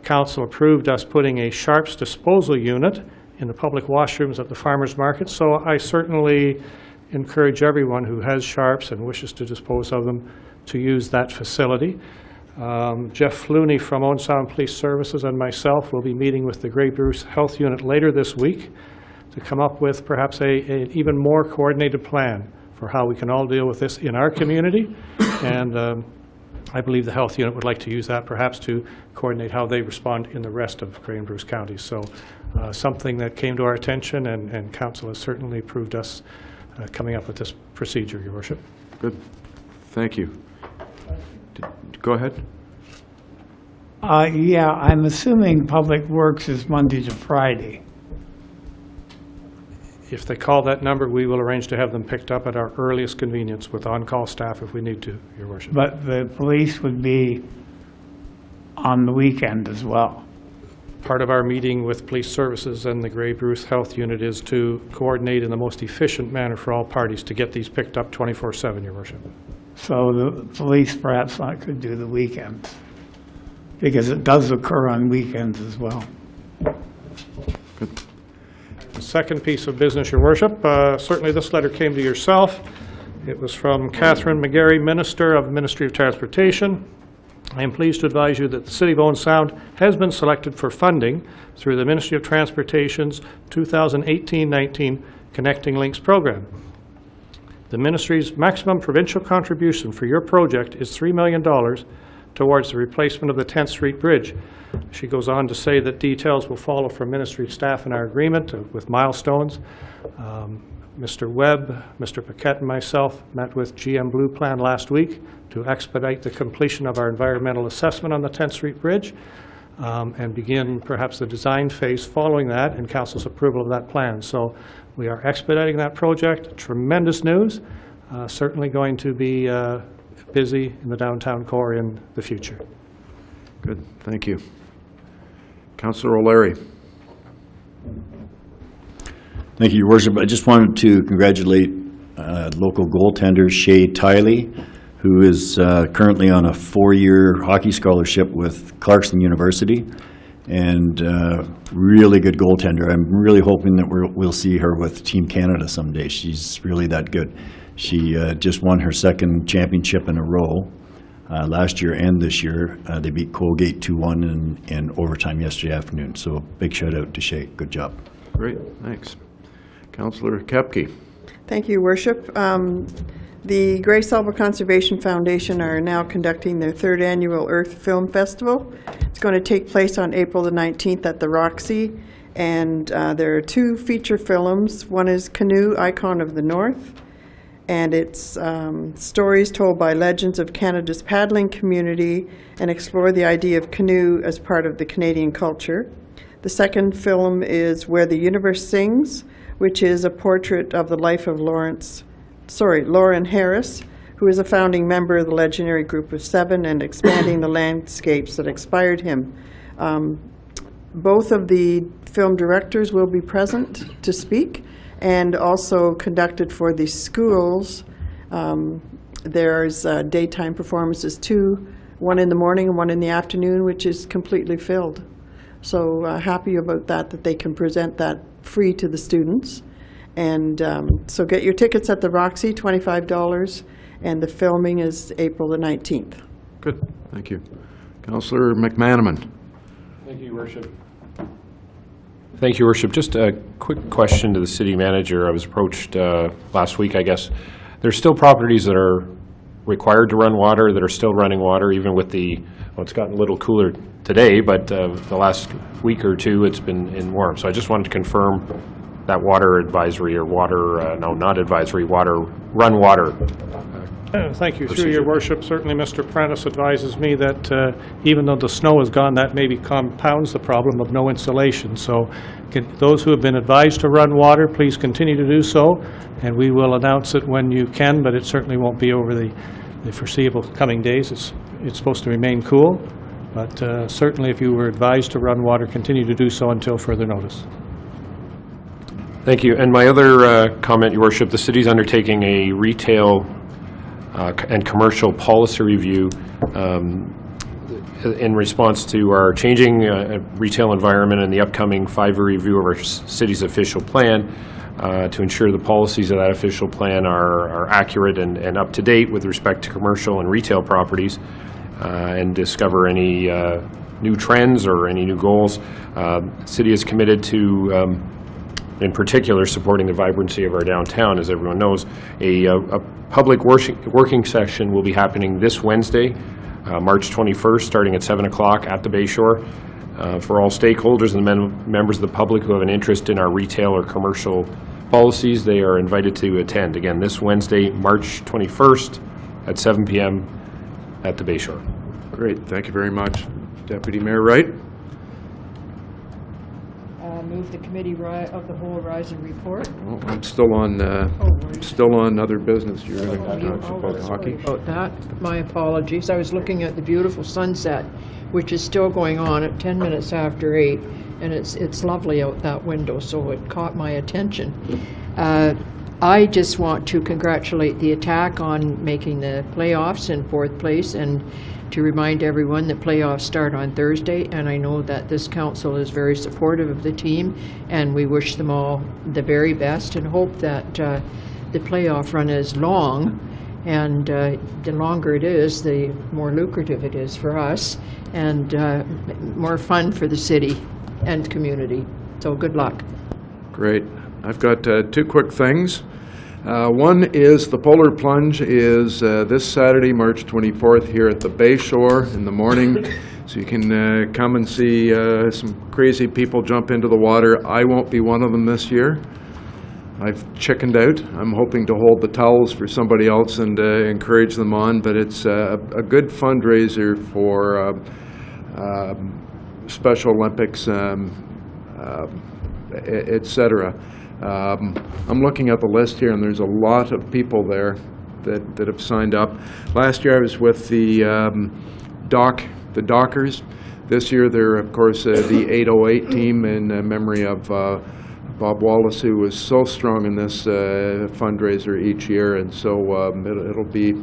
Council approved us putting a sharps disposal unit in the public washrooms at the farmers market, so I certainly encourage everyone who has sharps and wishes to dispose of them to use that facility. Jeff Flooney from Owen Sound Police Services and myself will be meeting with the Grey Bruce Health Unit later this week to come up with perhaps an even more coordinated plan for how we can all deal with this in our community. And I believe the Health Unit would like to use that perhaps to coordinate how they respond in the rest of Grey and Bruce counties. So something that came to our attention, and Council has certainly approved us coming up with this procedure, Your Worship. Good. Thank you. Go ahead. Yeah, I'm assuming Public Works is Monday to Friday. If they call that number, we will arrange to have them picked up at our earliest convenience with on-call staff if we need to, Your Worship. But the police would be on the weekend as well. Part of our meeting with Police Services and the Grey Bruce Health Unit is to coordinate in the most efficient manner for all parties to get these picked up 24/7, Your Worship. So the police perhaps could do the weekends, because it does occur on weekends as well. The second piece of business, Your Worship, certainly this letter came to yourself. It was from Catherine McGarry, Minister of the Ministry of Transportation. I am pleased to advise you that the City of Owen Sound has been selected for funding through the Ministry of Transportation's 2018-19 Connecting Links program. The Ministry's maximum provincial contribution for your project is $3 million towards the replacement of the 10th Street Bridge. She goes on to say that details will follow from Ministry staff in our agreement with milestones. Mr. Webb, Mr. Paquette, and myself met with GM Blue Plan last week to expedite the completion of our environmental assessment on the 10th Street Bridge and begin perhaps the design phase following that and council's approval of that plan. So we are expediting that project. Tremendous news. Certainly going to be busy in the downtown core in the future. Good, thank you. Councillor O'Leary. Thank you, Your Worship. I just wanted to congratulate local goaltender Shay Tiley, who is currently on a 4-year hockey scholarship with Clarkson University, and really good goaltender. I'm really hoping that we'll see her with Team Canada someday. She's really that good. She just won her second championship in a row last year and this year. They beat Colgate 2-1 in overtime yesterday afternoon. So big shout out to Shay. Good job. Great, thanks. Councillor Kepke. Thank you, Worship. The Grace Alba Conservation Foundation are now conducting their 3rd annual Earth Film Festival. It's going to take place on April the 19th at the Roxy, and there are 2 feature films. One is Canoe, Icon of the North, and it's stories told by legends of Canada's paddling community and explore the idea of canoe as part of the Canadian culture. The second film is Where the Universe Sings, which is a portrait of the life of Lauren Harris, who is a founding member of the legendary Group of 7 and expanding the landscapes that inspired him. Both of the film directors will be present to speak, and also conducted for the schools. There's daytime performances too, one in the morning and one in the afternoon, which is completely filled. So happy about that they can present that free to the students. And so get your tickets at the Roxy, $25, and the filming is April the 19th. Good, thank you. Councillor McManaman. Thank you, Your Worship. Thank you, Your Worship. Just a quick question to the city manager. I was approached last week, I guess. There's still properties that are required to run water, that are still running water, even with well, it's gotten a little cooler today, but the last week or two it's been warm. So I just wanted to confirm that water advisory or water, no, not advisory, run water. Thank you. Through Your Worship, certainly Mr. Prentice advises me that even though the snow is gone, that maybe compounds the problem of no insulation. So those who have been advised to run water, please continue to do so, and we will announce it when you can, but it certainly won't be over the foreseeable coming days. It's supposed to remain cool, but certainly if you were advised to run water, continue to do so until further notice. Thank you. And my other comment, Your Worship, the city's undertaking a retail and commercial policy review in response to our changing retail environment and the upcoming 5-year review of our city's official plan to ensure the policies of that official plan are accurate and up to date with respect to commercial and retail properties and discover any new trends or any new goals. The city is committed to in particular supporting the vibrancy of our downtown. As everyone knows, a public working session will be happening this Wednesday, March 21st, starting at 7 o'clock at the Bay Shore. For all stakeholders and members of the public who have an interest in our retail or commercial policies, they are invited to attend. Again, this Wednesday, March 21st at 7 p.m. at the Bay Shore. Great, thank you very much. Deputy Mayor Wright. Move the committee of the whole rise and report. Oh, I'm still on other business. You're going to talk about hockey? About that, my apologies. I was looking at the beautiful sunset, which is still going on at 10 minutes after 8, and it's lovely out that window, so it caught my attention. I just want to congratulate the Attack on making the playoffs in 4th place, and to remind everyone that playoffs start on Thursday, and I know that this council is very supportive of the team, and we wish them all the very best and hope that the playoff run is long, and the longer it is, the more lucrative it is for us, and more fun for the city and community. So good luck. Great. I've got 2 quick things. One is the Polar Plunge is this Saturday, March 24th, here at the Bay Shore in the morning. So you can come and see some crazy people jump into the water. I won't be one of them this year. I've chickened out. I'm hoping to hold the towels for somebody else and encourage them on, but it's a good fundraiser for Special Olympics, et cetera. I'm looking at the list here, and there's a lot of people there that have signed up. Last year I was with the Dockers. This year they're, of course, the 808 team in memory of Bob Wallace, who was so strong in this fundraiser each year, and so it'll be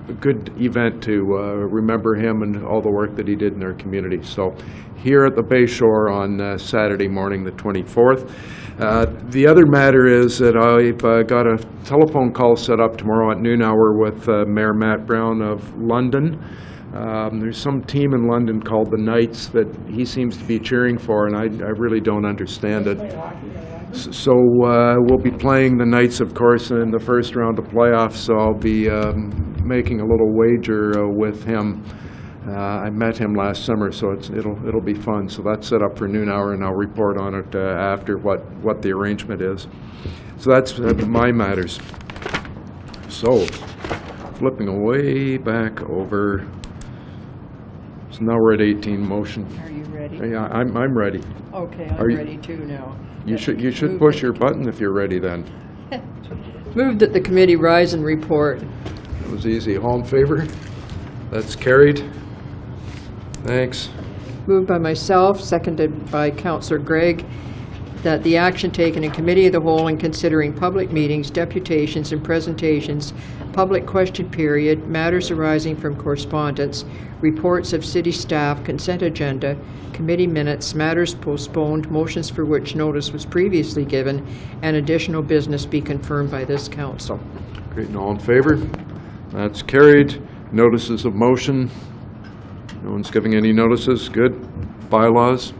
a good event to remember him and all the work that he did in our community. So here at the Bay Shore on Saturday morning, the 24th. The other matter is that I've got a telephone call set up tomorrow at noon hour with Mayor Matt Brown of London. There's some team in London called the Knights that he seems to be cheering for, and I really don't understand it. So we'll be playing the Knights, of course, in the first round of playoffs, so I'll be making a little wager with him. I met him last summer, so it'll be fun. So that's set up for noon hour, and I'll report on it after what the arrangement is. So that's my matters. So, flipping way back over. So now we're at 18, motion. Are you ready? Yeah, I'm ready. Okay, Are I'm you- ready too now. You should push your button if you're ready then. Move that the committee rise and report. It was easy. All in favor? That's carried. Thanks. Moved by myself, seconded by Councillor Gregg, that the action taken in Committee of the Whole in considering public meetings, deputations, and presentations, public question period, matters arising from correspondence, reports of city staff, consent agenda, committee minutes, matters postponed, motions for which notice was previously given, and additional business be confirmed by this council. Great, and all in favor? That's carried. Notices of motion. No one's giving any notices. Good. Bylaws.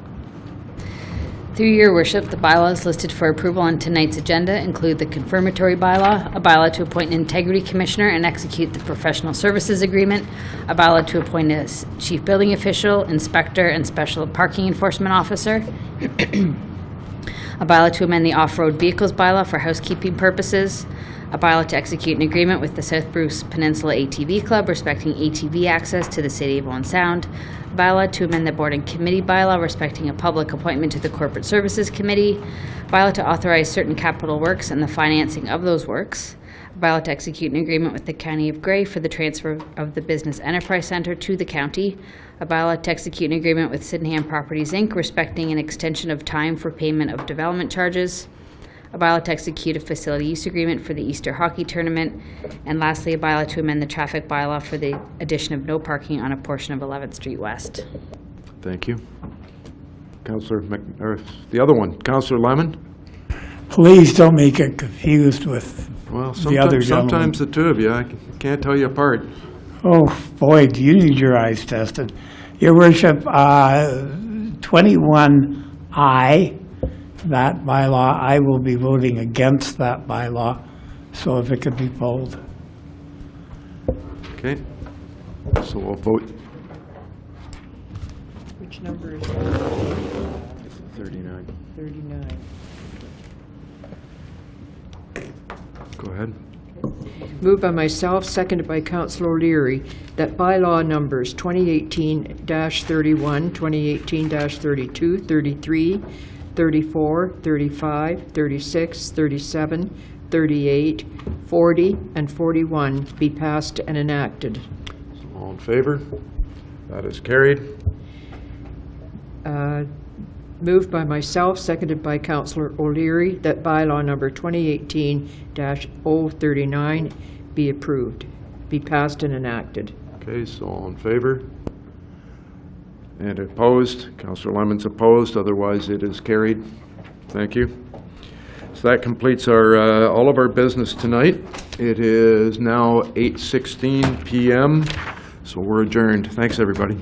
Through your worship, the bylaws listed for approval on tonight's agenda include the confirmatory bylaw, a bylaw to appoint an integrity commissioner and execute the professional services agreement, a bylaw to appoint a chief building official, inspector, and special parking enforcement officer, a bylaw to amend the off-road vehicles bylaw for housekeeping purposes, a bylaw to execute an agreement with the South Bruce Peninsula ATV Club respecting ATV access to the city of Owen Sound, a bylaw to amend the board and committee bylaw respecting a public appointment to the Corporate Services Committee, a bylaw to authorize certain capital works and the financing of those works, a bylaw to execute an agreement with the County of Grey for the transfer of the Business Enterprise Centre to the county, a bylaw to execute an agreement with Sydenham Properties, Inc. respecting an extension of time for payment of development charges, a bylaw to execute a facility use agreement for the Easter hockey tournament, and lastly, a bylaw to amend the traffic bylaw for the addition of no parking on a portion of 11th Street West. Thank you. Councillor the other one, Councillor Lemon? Please don't make it confused with Well, the other gentleman. sometimes the two of you, I can't tell you apart. Oh, boy, do you need your eyes tested. Your worship, 21I, that bylaw, I will be voting against that bylaw, so if it could be pulled. Okay. So we'll vote Which number is that? 39. 39. Go ahead. Moved by myself, seconded by Councillor O'Leary, that bylaw numbers 2018-31, 2018-32, 33, 34, 35, 36, 37, 38, 40, and 41 be passed and enacted. All in favor? That is carried. Moved by myself, seconded by Councillor O'Leary, that bylaw number 2018-039 be approved, be passed and enacted. Okay, so all in favor? And opposed? Councillor Lemon's opposed, otherwise it is carried. Thank you. So that completes our, all of our business tonight. It is now 8:16 PM, so we're adjourned. Thanks, everybody.